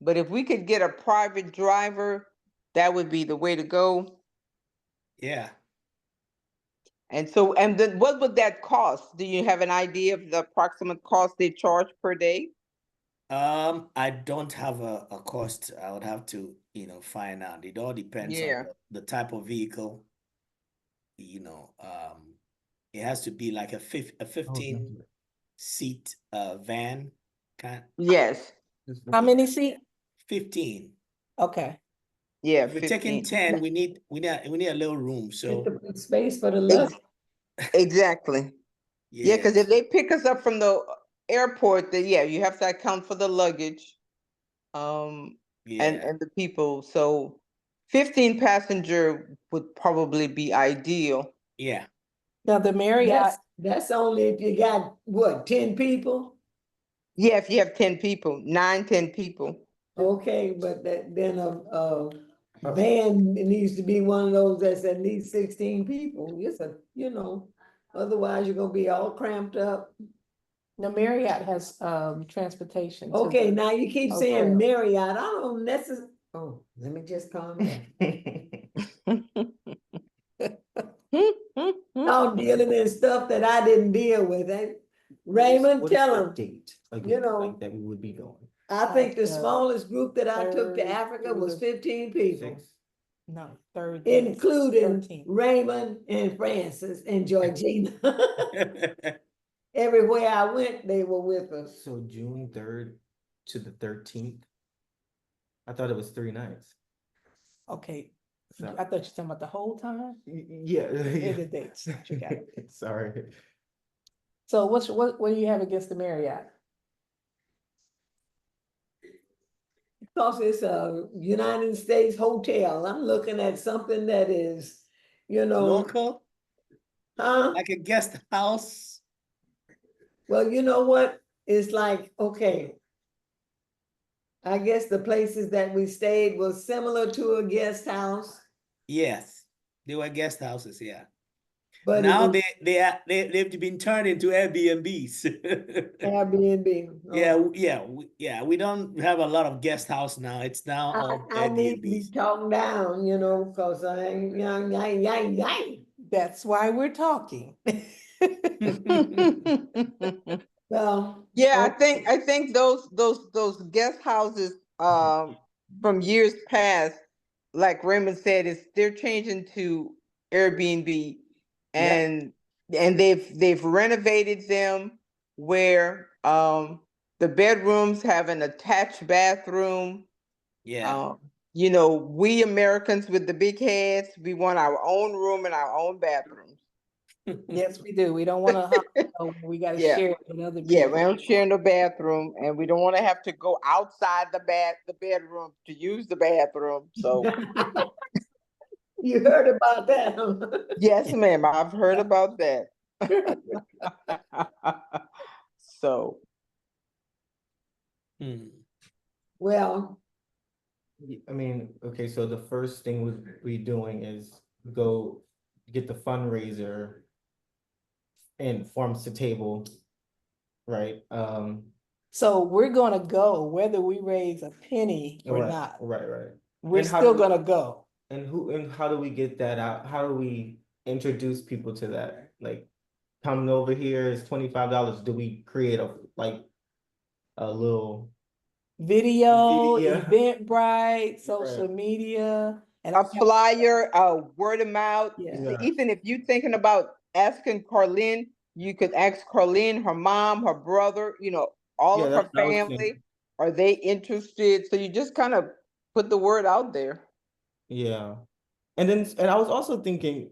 But if we could get a private driver, that would be the way to go. Yeah. And then what would that cost? Do you have an idea of the approximate cost they charge per day? I don't have a cost. I would have to, find out. It all depends Yeah. on the type of vehicle. It has to be like a 15 seat van kind. Yes. How many seat? 15. Okay. Yeah. If we're taking 15. 10, we need a little room. Get So the space for the luggage. Exactly. Yeah, because if yes. they pick us up from the airport, then you have to account for the luggage. Yeah. And the people. So 15 passenger would probably be ideal. Yeah. Now the Marriott, That's only if you got, what, 10 people? Yeah, if you have 10 people, 9, 10 people. Okay, but then a van needs to be one of those that's at least 16 people. It's otherwise you're gonna be all cramped up. the Marriott has transportation. to Okay, the now you keep hotel. saying Marriott, I don't necessarily, let me just calm down. I'm dealing in stuff that I didn't deal with. Raymond, What is tell the him, date you again, know, like that we would be going? I think the Like, smallest group that I took to third Africa through was the 15 people. 6? No, third. Including 13th. Raymond and Francis and Georgina. Everywhere I went, they were with us. So June 3rd to the 13th? I thought it was 3 nights. Okay, So- I thought you were talking about the whole time. Yeah. Here's the dates. You got it. Sorry. So what do you have against the Marriott? Because it's a United States hotel. I'm looking at something that is, Local, huh? like a guest house. Well, you know what? It's like, okay. I guess the places that we stayed was similar to a guest house. Yes, they were guest houses. Yeah. But Now it was they've been turned into Airbnbs. Airbnb. We don't have a lot of guest house now. It's now all I need to be Airbnbs. talked down, because I ain't young. That's why we're talking. Well, Yeah, I think those guest houses from years past, like Raymond said, they're changing to Airbnb, and they've renovated them where the bedrooms have an attached bathroom. Yeah. We Americans with the big heads, we want our own room and our own bathrooms. Yes, we do. We don't want to, we gotta Yeah. share it with other Yeah, we people. don't share in the bathroom, and we don't want to have to go outside the bedroom to use the bathroom. So You heard about that, huh? yes, ma'am, I've heard about that. So Hmm. Well, I mean, okay, so the first thing we doing is go get the fundraiser and forms the table, right? So we're gonna go, whether we raise a penny or Right, not, right. we're And how still do- gonna go. And how do we get that out? How do we introduce people to that? Like coming over here is $25. Do we create a little Video, Video. Eventbrite, social media, and a flyer, word of mouth. Yeah. Even if you're thinking about asking Carlene, you could ask Carlene, her mom, her brother, all Yeah, of that's her what I was family. thinking. Are they interested? So you just kind of put the word out there. Yeah. And I was also thinking,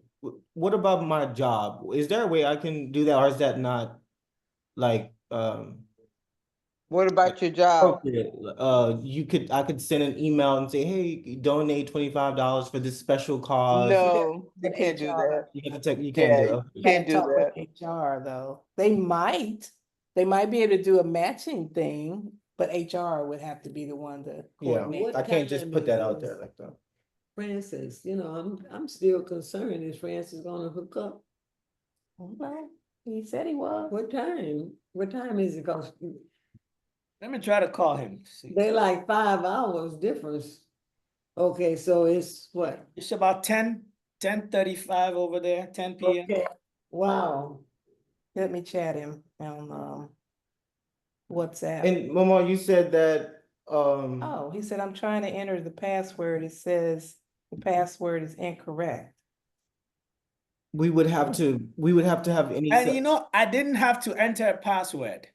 what about my job? Is there a way I can do that, or is that not like What about your job? appropriate? I could send an email and say, hey, donate $25 for this special cause. No, you But can't do HR that. You can't do Yeah, it. you Gotta can't do talk with that. HR though. They might be able to do a matching thing, but HR would have to be the one to Yeah, coordinate. I can't just time put that is out this? there like that. Francis, I'm still concerned. Is Francis gonna hook up? Well, he said he was. What time? What time is it? Cause Let me try to call him. See. they like 5 hours difference. Okay, so it's what? It's about 10:35 over there, 10 p.m. Okay, wow. Let me chat him on WhatsApp. And Mama, you said that Oh, he said, I'm trying to enter the password. It says the password is incorrect. we would have to have any And I didn't have to enter a password.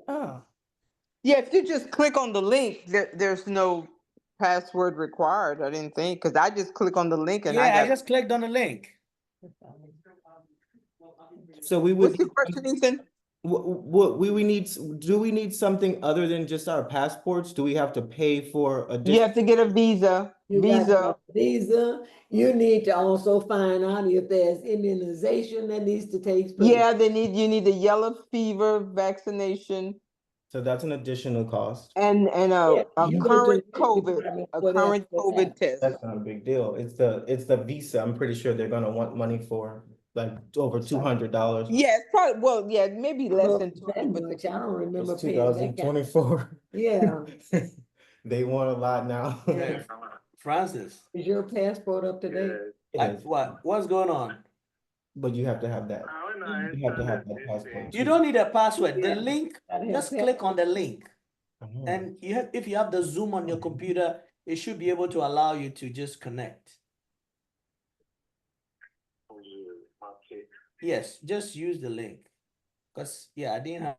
Oh, Yeah, if you just click on the link, there's no password required. I didn't think, because I just click on the link and Yeah, I just clicked on the link. so we What's would your question, Ethan? what we need, do we need something other than just our passports? Do we have to pay for You additional? have to get a visa. You got Visa. a visa. You need to also find out if there's immunization that needs to take place. Yeah, you need the yellow fever vaccination So that's an additional cost. and Yeah, a you go to current the State COVID, Department a for that, current for COVID that. test. That's not a big deal. It's the visa. I'm pretty sure they're gonna want money for like over $200. Yeah, it's probably, well, yeah, maybe I don't less know than if it's 200, that but much. I don't remember It's paying that kind. 2024. Yeah, They want a lot now. Hey, Francis, is your passport up to date? It is, what's going on? but you have to have that. You have to have that passport You too. don't need a password. The Yeah. link, Gotta have just a click on the link. Mhm. And if you have the Zoom on your computer, it should be able to allow you to just connect. Yes, just use the link. Because I didn't have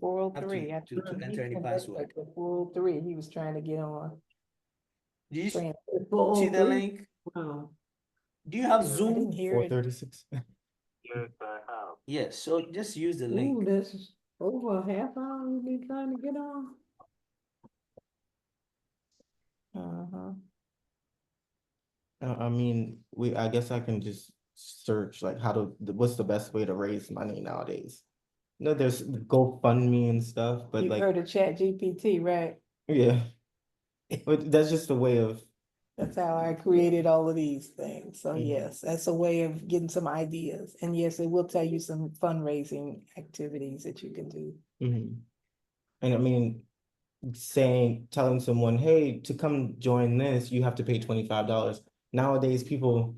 403. to enter any password. 403, he was trying to get on. Do you see It's 403? the link? Wow. Do you have I Zoom? didn't hear it. 436. Yes, so just use the Ooh, link. that's over a half hour you've been trying to get on. Uh-huh. I mean, I guess I can just search like what's the best way to raise money nowadays? There's GoFundMe and stuff, but You like, heard of Chat GPT, right? yeah, but that's just a way of, That's how I created all of these things. So yes, that's a way of getting some ideas. And yes, it will tell you some fundraising activities that you can do. mhm. And I mean, telling someone, hey, to come join this, you have to pay $25. Nowadays, people,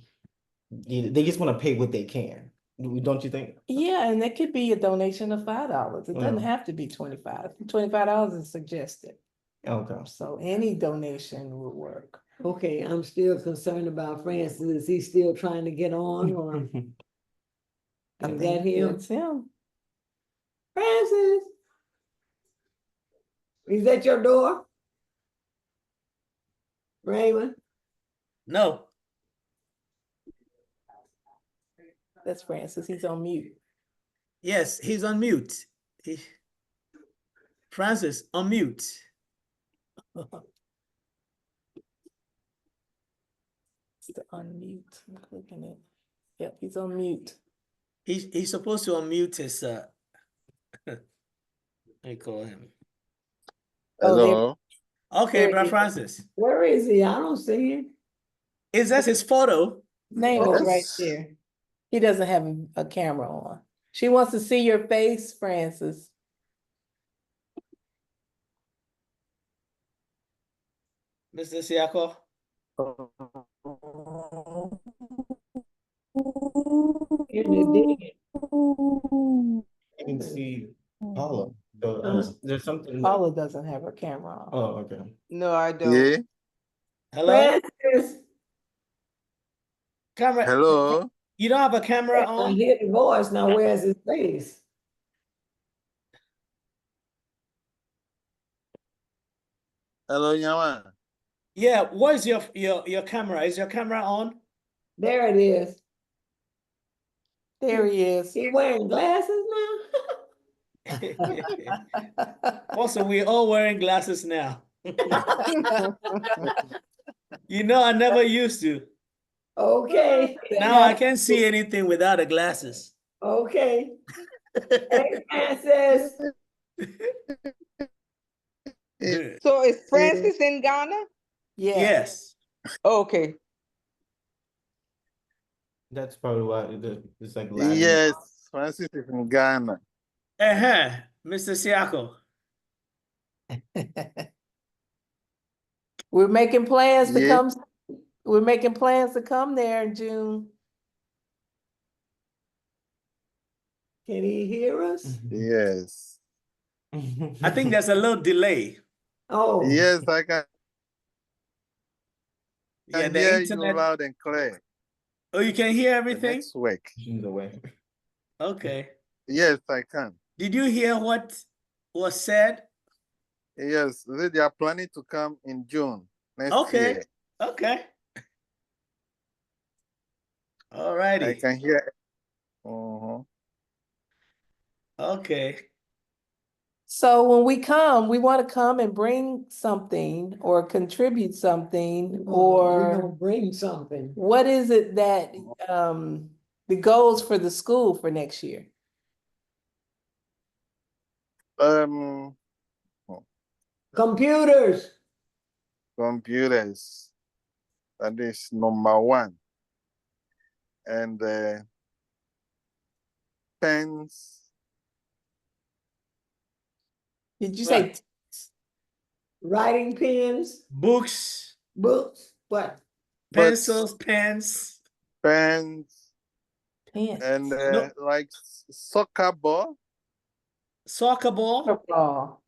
they just want to pay what they can. Don't you think? Yeah, and it could be a donation of $5. It doesn't Yeah. have to be 25. $25 is suggested. Okay. So any donation will work. Okay, I'm still concerned about Francis. Is he still trying to get on or I is think that him? that's him. Francis? Is that your door? Raymond? No. That's Francis. He's on mute. Yes, he's on mute. Francis, on mute. To unmute. I'm clicking it. Yep, he's on mute. He's supposed to unmute his let me call him. Oh, there, Hello. Okay, There Brother he is. Francis. Where is he? I don't see him. Is that his photo? name is right Yes. there. He doesn't have a camera on. She wants to see your face, Francis. Mr. Siako? In the den. I can see Paula. So there's something. Paula doesn't have her camera on. Oh, okay. No, I don't. Yeah. Hello? Francis, Camera. Hello. You don't have a camera I on? hear the voice. Now where's his face? Hello, Nyama. Yeah, what is your camera? Is your camera on? There it is. There he is. He wearing glasses Also, we're all wearing glasses now. You know, I never used to. now? Okay. Now I can't see anything without the glasses. Okay. Hey, Francis. So is Francis in Ghana? Yes. Yes. Okay. That's probably why it's like Latin. Yes, Francis is in Ghana. Mr. Siako. We're making plans to Yeah. come. We're making plans to come there in June. Can he hear us? Yes. I think there's a little delay. Oh. Yes, I can Yeah, the hear you internet. loud and clear. Oh, you can hear The everything? next week. She's away. Okay. Yes, I can. Did you hear what was said? Yes, they are planning to come in June next Okay. year. Okay. All I righty. can hear. Mhm. Okay. So when we come, we want to come and bring something or contribute something, We're gonna or bring something. what is it that the goals for the school for next year? Computers. Computers. That is number one. And pens. Did you say Writing pens, Books, books, what? pencils, pens. Pens. pens? And No. like soccer ball. Soccer ball. Football.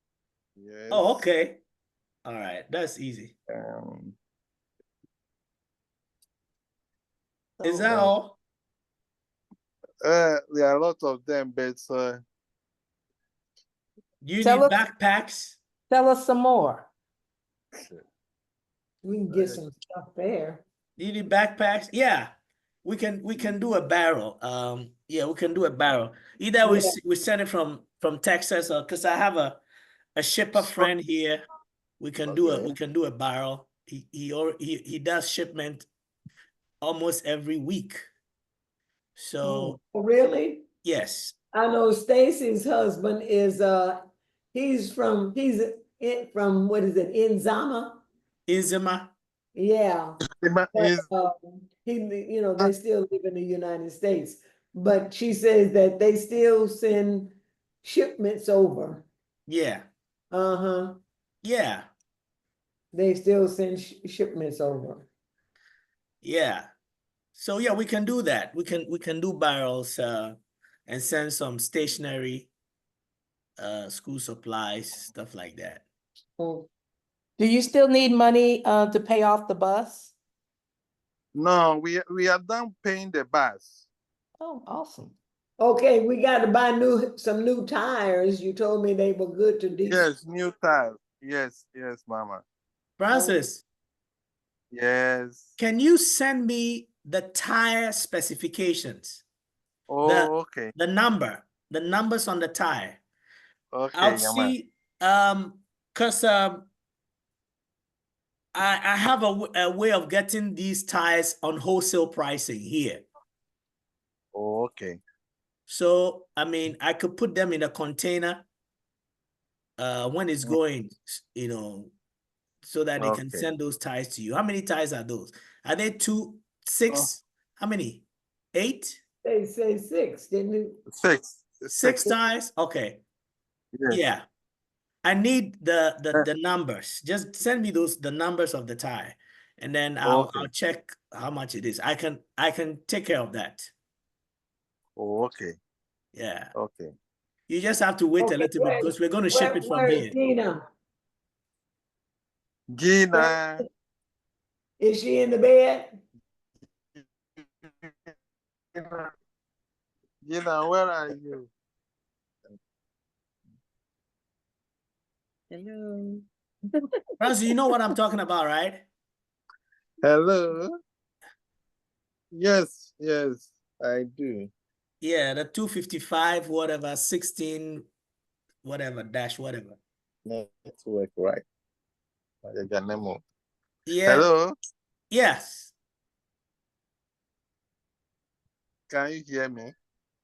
Yes. Oh, okay. All right. That's easy. Is that all? There are a lot of them, but You Tell need us- backpacks? Tell us some more. We can get some stuff there. You need backpacks? Yeah. We can do a barrel. Yeah, we can do a barrel. Either we send it from Texas, or because I have a shipper friend here. We can do a barrel. He does shipment almost every week. So Oh, really? yes. I know Stacy's husband is he's from what is it, Inzama? Inzima. Yeah. is They still live in the United States, but she says that they still send shipments over. Yeah. Uh-huh. Yeah. They still send shipments over. Yeah. So yeah, we can do that. We can do barrels and send some stationery, school supplies, stuff like that. Oh, Do you still need money to pay off the bus? no, we are done paying the bus. Oh, awesome. okay, we got to buy some new tires. You told me they were good to diesel. Yes, new tires. Yes, Mama. Francis, Yes. can you send me the tire specifications? Oh, okay. the numbers on the tie. Okay, I'll yeah, man. see, cause I have a way of getting these ties on wholesale pricing here. Oh, okay. So, I mean, I could put them in a container when it's going, so that they can Okay. send those ties to you. How many ties are those? Are they 2, Oh. 6? How many? 8? They say 6, didn't you? 6. 6 ties? Okay. Yes. Yeah. I need Uh, the numbers. Just send me the numbers of the tie, and then I'll okay. check how much it is. I can take care of that. Oh, okay. Yeah. Okay. You just have to wait a Okay, little bit because we're going to ship it from where is here. Gina? Gina. Is she in the bed? Gina, where are you? Hello. Rosie, you know what I'm talking about, right? Hello. Yes, yes, I do. Yeah, the 255, whatever, 16, whatever, dash, whatever. Network, right? Nemo. Yeah, Hello, yes, can you hear me?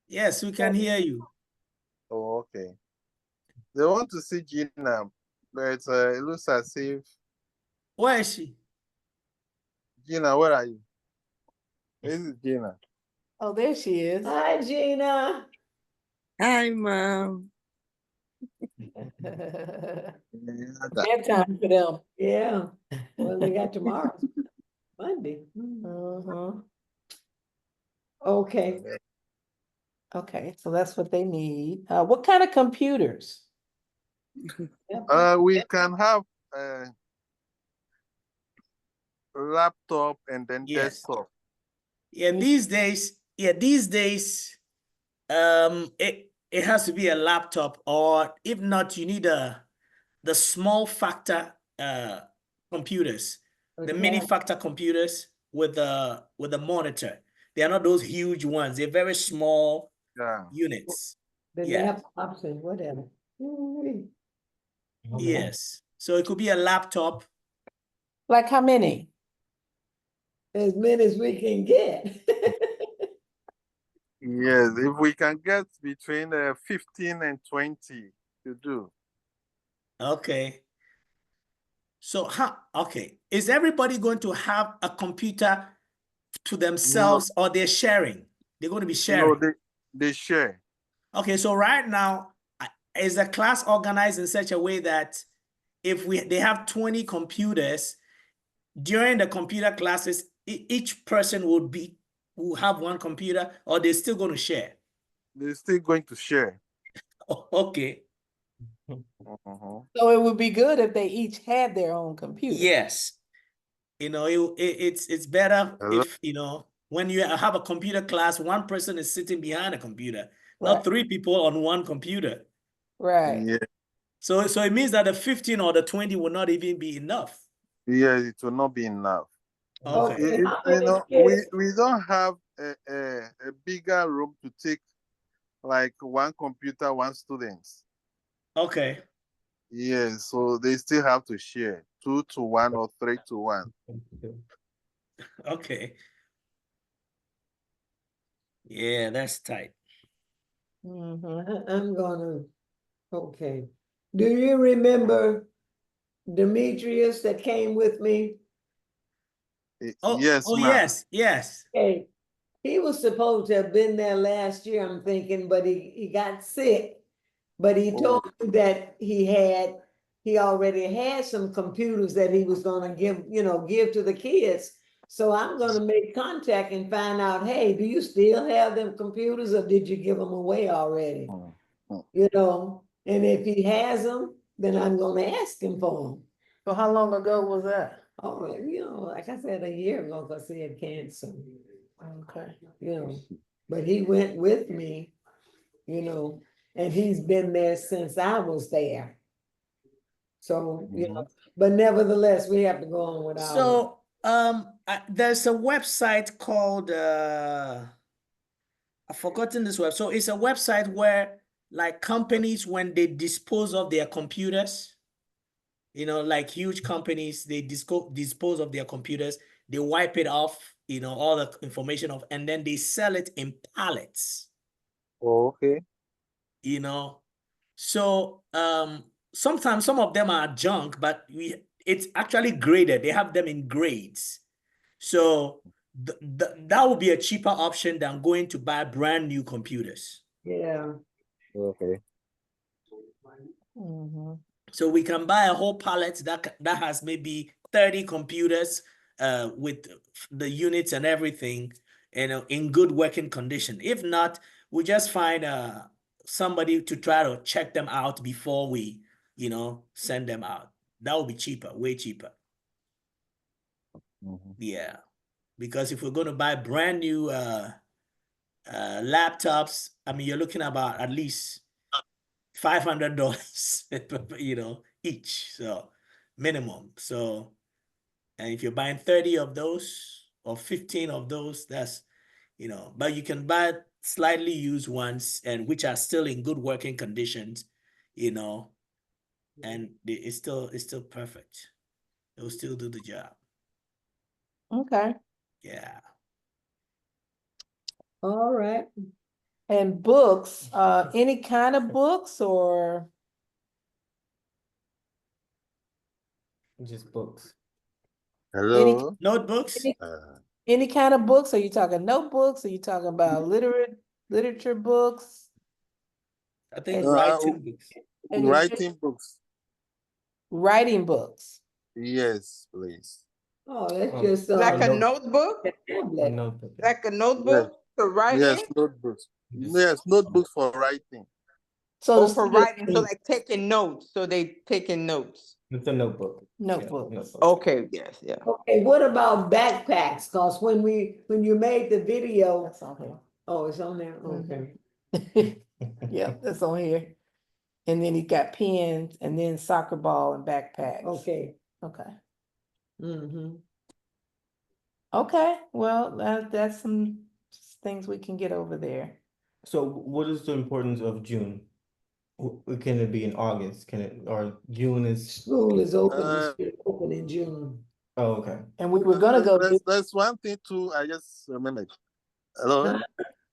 yes, we can hear you. Oh, okay. They want to see Gina, but it looks as if Where is she? Gina, where are you? This is Gina. Oh, there she is. Hi, Gina. Hi, Mom. Bedtime for them. Yeah, well, they got tomorrow, Monday. Okay, Okay, so that's what they need. What kind of computers? We can have a laptop and then Yes. desktop. Yeah, these days, it has to be a laptop, or if not, you need the small factor computers, the mini okay. factor computers with a monitor. They are not those huge ones. They're very small Yeah. units. The Yeah. laptops and whatever. Ooh-wee. Yes. So it could be a laptop. Like how many? As many as we can get. Yes, if we can get between 15 and 20 to do. Okay. So okay. Is everybody going to have a computer to themselves, or they're sharing? They're going to be sharing. No, they share. Okay, so right now, is the class organized in such a way that if they have 20 computers, during the computer classes, each person will have one computer, or they're still going to share? They're still going to share. Okay. So it would be good if they each had their own computer. Yes. It's better Hello? if, when you have a computer class, one person is sitting behind a computer, Right. not 3 people on one computer. Right. Yeah. So it means that the 15 or the 20 will not even be enough. Yeah, it will not be enough. Okay. Okay, how You many know, kids? we don't have a bigger room to take like one computer, one student. Okay. Yeah, so they still have to share 2 to 1 or 3 to 1. Okay. Yeah, that's tight. I'm gonna, okay. Do you remember Demetrius that came with me? Yes, Oh, ma'am. yes. Hey, he was supposed to have been there last year, I'm thinking, but he got sick. But he told me that he already had some computers that he was gonna give to the kids. So I'm gonna make contact and find out, hey, do you still have them computers, or did you give them away already? And if he has them, then I'm gonna ask him for them. So how long ago was that? Oh, like I said, a year ago, because he had cancer. Okay. But he went with me, and he's been there since I was there. So, but nevertheless, we have to go on with our. So, there's a website called I've forgotten this web. So it's a website where like companies, when they dispose of their computers, like huge companies, they dispose of their computers, they wipe it off, all the information off, and then they sell it in pallets, Oh, okay. So sometimes some of them are junk, but it's actually graded. They have them in grades. So that would be a cheaper option than going to buy brand new computers. Yeah. Okay. Mhm. So we can buy a whole pallet that has maybe 30 computers with the units and everything, in good working condition. If not, we just find somebody to try to check them out before we, send them out. That would be cheaper, way cheaper. Mhm. Yeah, because if we're going to buy brand new laptops, I mean, you're looking about at least $500, each. So minimum. So, and if you're buying 30 of those or 15 of those, that's, but you can buy slightly used ones and which are still in good working conditions, and it's still perfect. It'll still do the job. Okay. Yeah. All right. And books, any kind of books or? Just books. Hello. Notebooks? Any, Uh, any kind of books? Are you talking notebooks? Are you talking about literature books? I think And- writing books. writing books. Writing books. Yes, please. Oh, that's Oh, just Like a note- notebook? A tablet. notebook. Like a notebook to write Yes, in? notebooks. Yes. Yes, notebooks for writing. So Oh, the for students writing, so need like taking notes, so they taking notes. It's a notebook. notebook. Yeah, Okay, yes, yeah. Okay, what about backpacks? Cause when you made the video, That's on here. oh, it's on there, Mhm. okay. Yep, that's on here. And then he got pens and then soccer ball and backpacks. Okay. Okay. Mm-hmm. Okay, well, that's some things we can get over there. So what is the importance of June? Can it be in August? Can it, or June is, School is open, Uh, it's been open in June. oh, okay. And we were gonna go do, There's one thing too. I just remembered. Hello.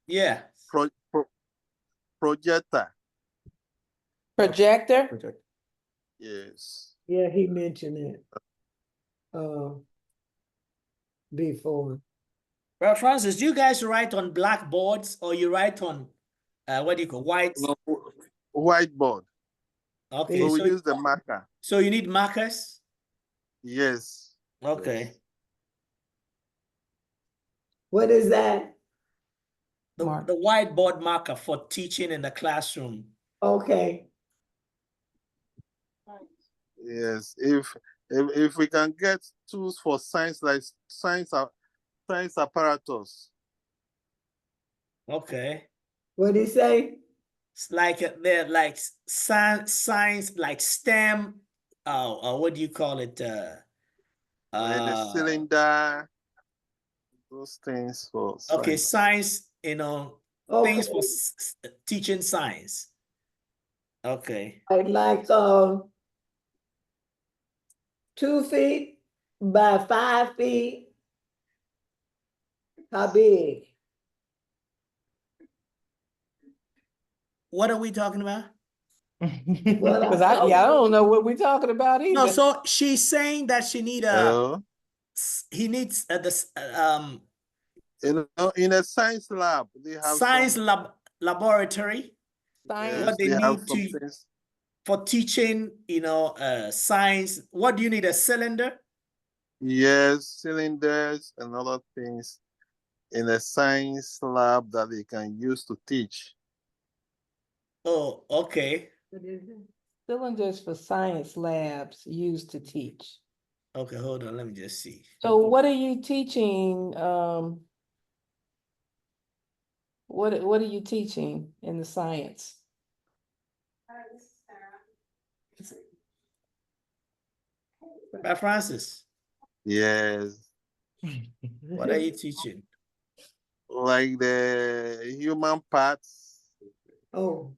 Yeah. Projector. projector. Project. Yes. Yeah, he mentioned it. Before. Well, Francis, do you guys write on blackboards or you write on what do you call white? No, whiteboard. Okay, So we so use the marker. so you need markers? Yes. Okay. What is that? The Mark. the whiteboard marker for teaching in the classroom. Okay, Yes. If we can get tools for science, like science apparatus. Okay. what'd he say? It's like they're like science, like STEM. What do you call it? Like the cylinder, those things for Okay, science. science. Okay, Things for teaching science. Okay. like 2 feet by 5 feet. How big? What are we talking about? Well, Cause I don't know what we're talking about No, either. so she's saying that she need Hello. he needs In a science lab, they have science some. laboratory. Science. What they They have need some to things. for teaching, science. What do you need? A cylinder? Yes, cylinders and other things in a science lab that they can use to teach. Oh, okay. Cylinders for science labs used to teach. Okay, hold on. Let me just see. So what are you teaching? What are you teaching in the science? By Francis, Yes. what are you teaching? like the human parts. Oh,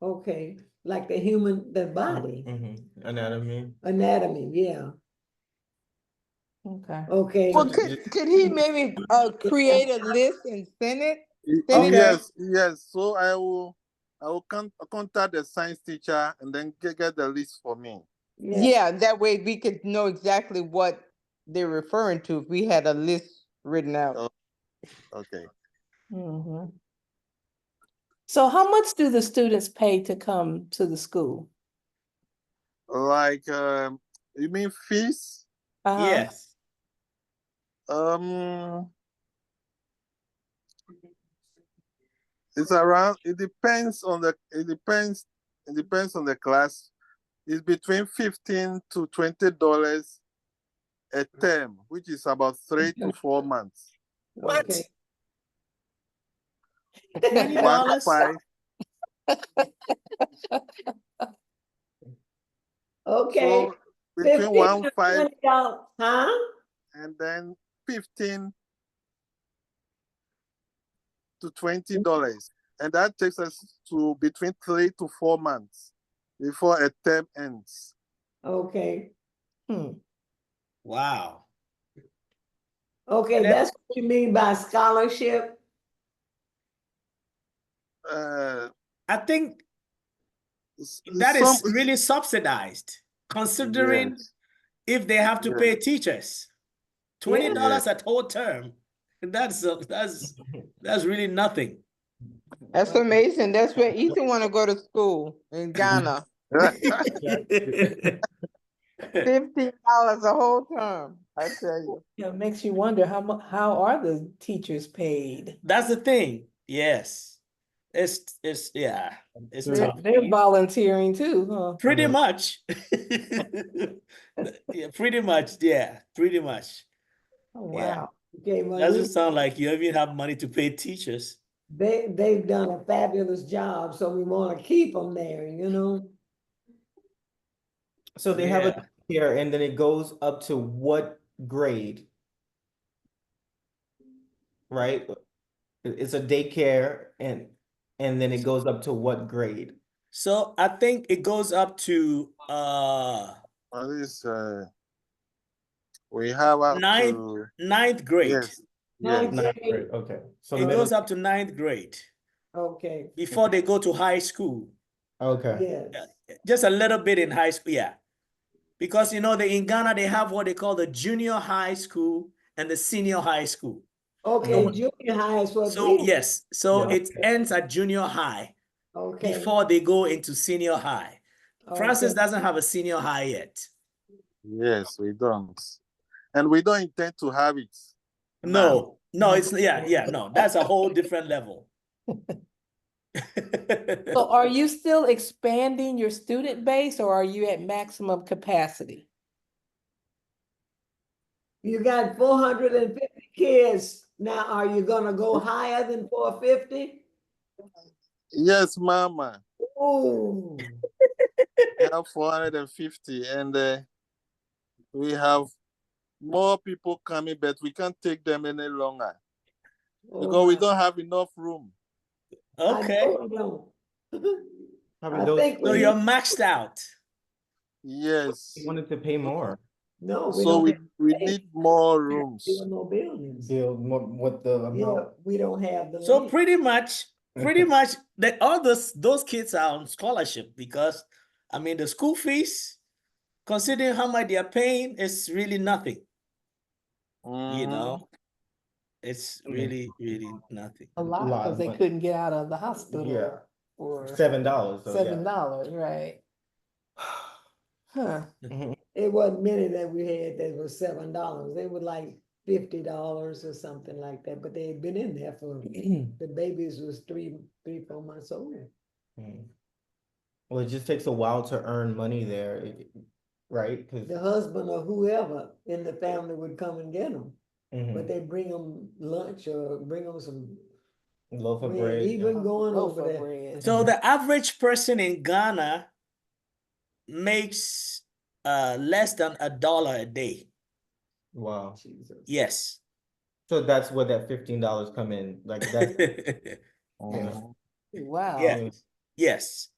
okay, like the human, the body, Anatomy. anatomy, yeah, Okay. okay. Well, Ju- could he maybe create a list and send it? Okay. Yes. So I will contact the science teacher and then get the list for me. Yeah, that way we could know exactly what they're referring to if we had a list written out. Oh, okay. Mhm. So how much do the students pay to come to the school? Like you mean fees? Uh-huh. Yes. It's around. It depends on the class. It's between $15 to $20 a term, which is about 3 to 4 months. What? Okay. $1 $20? Okay. So between 15 1 to 5 $20, huh? and then 15 to $20, and that takes us to between 3 to 4 months before a term ends. Okay, Wow. okay, And then- that's what you mean by scholarship? I think that Some, is really subsidized, considering yes, if they have to yes. pay teachers $20 Yes. at whole term. That's really nothing. That's amazing. That's where Ethan want to go to school in Ghana. $15 a whole term. I tell you. Yeah, it makes you wonder how are the teachers paid? That's the thing. Yes. It's yeah. It's They're, tough. they're volunteering too, huh? Pretty much. Yeah, pretty much. Yeah, pretty much. Oh, Yeah. wow. Okay, well, Doesn't sound like you even have money to pay teachers. they've done a fabulous job, so we want to keep them there, you know? So they have Yeah. a here, and then it goes up to what grade? Right? It's a daycare, and then it goes up to what grade? So I think it goes up to At least we have up to ninth grade. yes, yes. Ninth grade. Okay. So It middle. goes up to ninth grade Okay, before they go to high school. Okay. yes, Just a little bit in high school, yeah. Because in Ghana they have what they call the junior high school and the senior high school. okay, junior high is what So we, yes, so Yeah. it ends at junior high okay. before they go into senior high. Francis Okay. doesn't have a senior high yet. Yes, we don't. And we don't intend to have it. No, it's no, that's a whole different level. So are you still expanding your student base or are you at maximum capacity? You got 450 kids. Now, are you gonna go higher than 450? Yes, Mama. Ooh, We have 450, and we have more people coming, but we can't take them any longer because we don't have enough room. Okay. I know we don't. Probably I those think So we you're need, maxed out. Yes. wanted to pay more. no, we So don't we have need more rooms. build no buildings. Build more what the Yeah, amount. we don't have the So land. pretty much all those kids are on scholarship because I mean the school fees, considering how much they are paying, is really nothing. You know, it's really, really nothing. A lot, because they but- couldn't get out of the hospital Yeah. for $7. So $7, right? Huh. It wasn't many that we had that was $7. They were like $50 or something like that, but they had been in there for, the babies was 4 months old. Well, it just takes a while to earn money there, right? The Because husband or whoever in the family would come and get them, but they bring them lunch or bring them some loaf of bread, bread. even going Loaf over of there. bread. So the average person in Ghana makes less than $1 a day. Wow. Jesus. Yes. So that's where that $15 come in, like that's, you know. Wow. Yes, yes,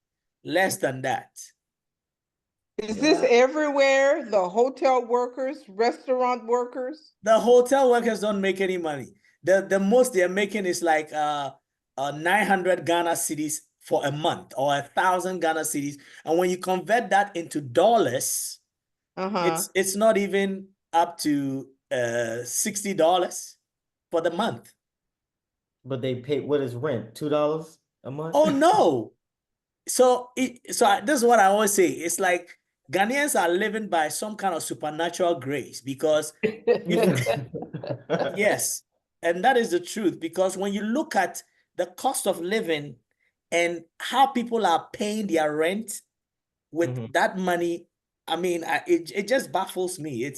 less than that. Is this everywhere? The hotel workers, restaurant workers? The hotel workers don't make any money. The most they're making is like 900 Ghana cedis for a month, or 1,000 Ghana cedis. And when you convert that into dollars, Uh-huh. it's not even up to $60 for the month. But they pay, what is rent? $2 a month? Oh no. So this is what I always say. It's like Ghanaians are living by some kind of supernatural grace, because yes, and that is the truth, because when you look at the cost of living and how people are paying their rent with Mhm. that money, I mean, it just baffles me.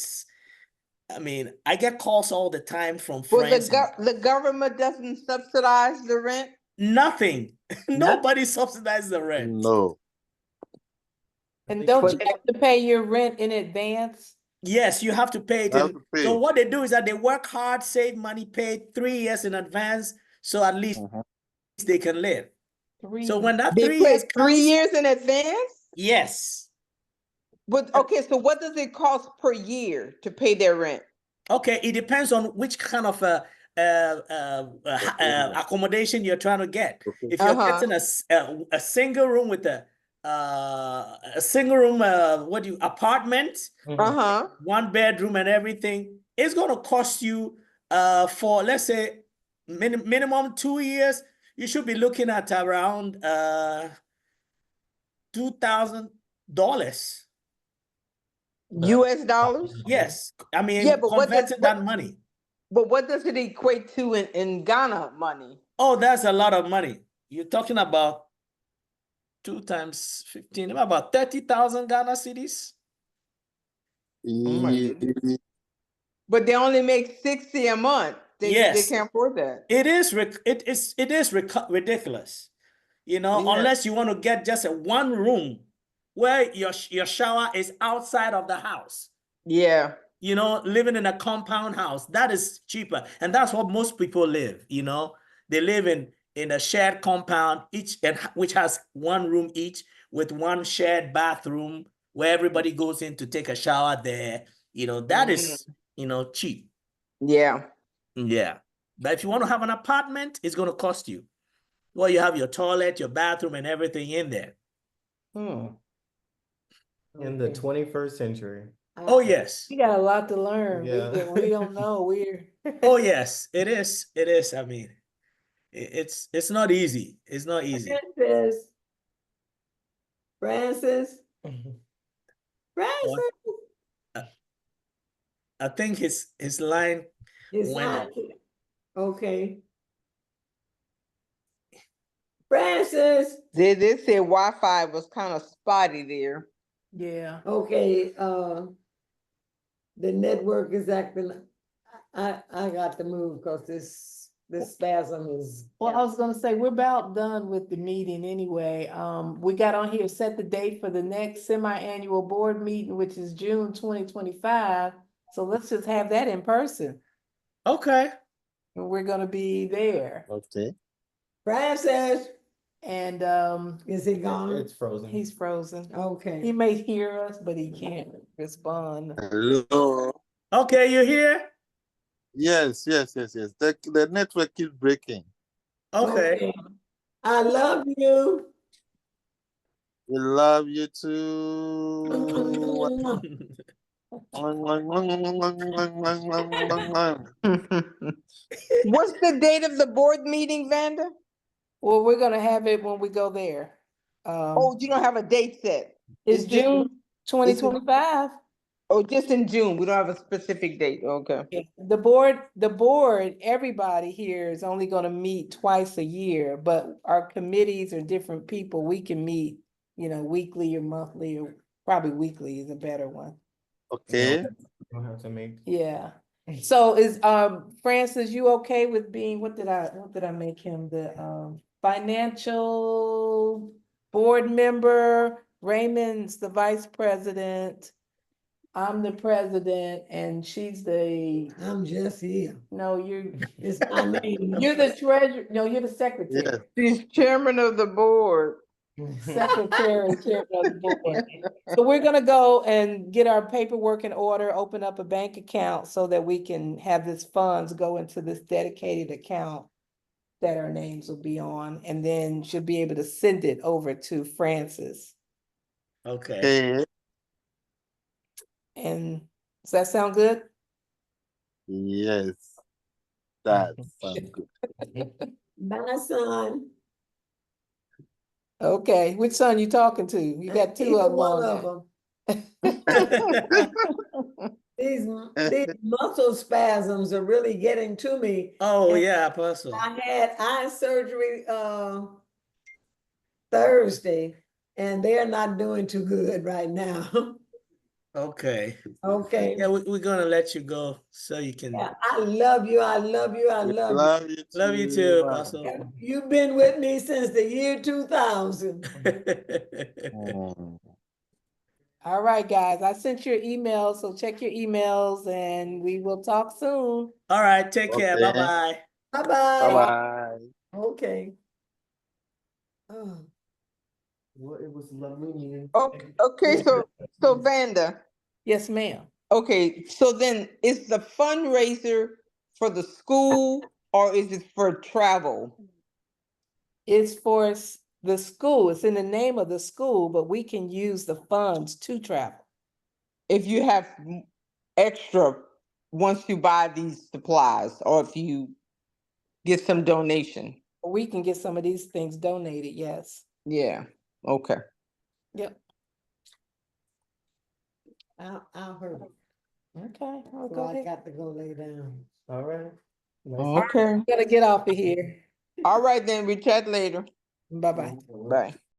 I mean, I get calls all the time from Well, friends. the government doesn't subsidize the rent? Nothing. Nobody subsidizes the rent. No. And don't you have to pay your rent in advance? Yes, you have to pay it. You have And to pay. so what they do is that they work hard, save money, pay 3 years in advance, so at least they can live. So when that They 3 pay years 3 comes, years in advance? yes. But okay, so what does it cost per year to pay their rent? Okay, it depends on which kind of accommodation you're trying to get. If you're Uh-huh. getting a single room with a single room apartment, Uh-huh. 1 bedroom and everything, it's gonna cost you for, let's say, minimum 2 years, you should be looking at around $2,000. US dollars? Yes, I mean, Yeah, but converting that money. but what does it equate to in Ghana money? Oh, that's a lot of money. You're talking about 2 times 15, about 30,000 Ghana cedis. But they only make 60 a month. They Yes, can't afford that. it is ridiculous. You know, Yeah. unless you want to get just a one room where your shower is outside of the house. Yeah. You know, living in a compound house, that is cheaper. And that's what most people live, you know. They live in a shared compound, which has one room each, with one shared bathroom where everybody goes in to take a shower there. You know, that is, cheap. Yeah. Yeah. But if you want to have an apartment, it's going to cost you. Well, you have your toilet, your bathroom, and everything in there. In the 21st century. Oh, yes. We got a lot to learn. Yeah. We don't know. Oh, yes, it is. It is. I mean, it's not easy. It's not easy. Francis. Francis. I think his line His went line. up. Okay. Francis. They said Wi-Fi was kind of spotty there. Yeah. Okay, the network is acting, I got to move because this spasm is. Well, I was gonna say, we're about done with the meeting anyway. We got on here, set the date for the next semi-annual board meeting, which is June 2025. So let's just have that in person. Okay. And we're gonna be there. Okay. Francis, And is he gone? It's frozen. he's frozen. He Okay. may hear us, but he can't respond. Hello. Okay, you here? Yes. The network keeps breaking. Okay. I love you. We love you too. What's the date of the board meeting, Vanda? Well, we're gonna have it when we go there. Oh, you don't have a date set? It's just- June 2025. Oh, just in June. We don't have a specific date. Okay. The board, everybody here is only gonna meet twice a year, but our committees are different people. We can meet, weekly or monthly, or probably weekly is a better one. Okay. You don't have to make. Yeah. So is Francis, you okay with being, what did I make him, the financial board member? Raymond's the vice president. I'm the president and she's the, I'm just here. no, you're, It's my name. you're the treasurer, no, you're the secretary. Yes. She's chairman of the board. Secretary, chairman of the board. So we're gonna go and get our paperwork in order, open up a bank account so that we can have this funds go into this dedicated account that our names will be on, and then she'll be able to send it over to Francis. Okay. Okay. And does that sound good? Yes. That sounds good. My son. Okay, which son you talking to? You got two Either of them one on of there. them. These muscle spasms are really getting to me. Oh, And yeah, Apostle. I had eye surgery Thursday, and they're not doing too good right now. Okay. Okay. Yeah, we're gonna let you go so you can. Yeah, I love you. I love you. I We love love you Love you too, too, man. Apostle. you. You've been with me since the year 2000. Mm. All right, guys, I sent you an email, so check your emails and we will talk soon. All right, take care. Okay. Bye-bye. Bye-bye. Bye-bye. Okay. Oh. Well, it was lovely meeting. Okay, so Vanda, Yes, ma'am. okay, so then is the fundraiser for the school or is it for travel? It's for the school. It's in the name of the school, but we can use the funds to travel. If you have extra, once you buy these supplies, or if you get some donation. We can get some of these things donated, yes. Yeah, okay. Yep. I'll hurt. Okay, I'll So go I ahead. got to go lay down. All right. Nice. Okay. Gotta get off of here. All right, then we chat later. Bye-bye. Bye.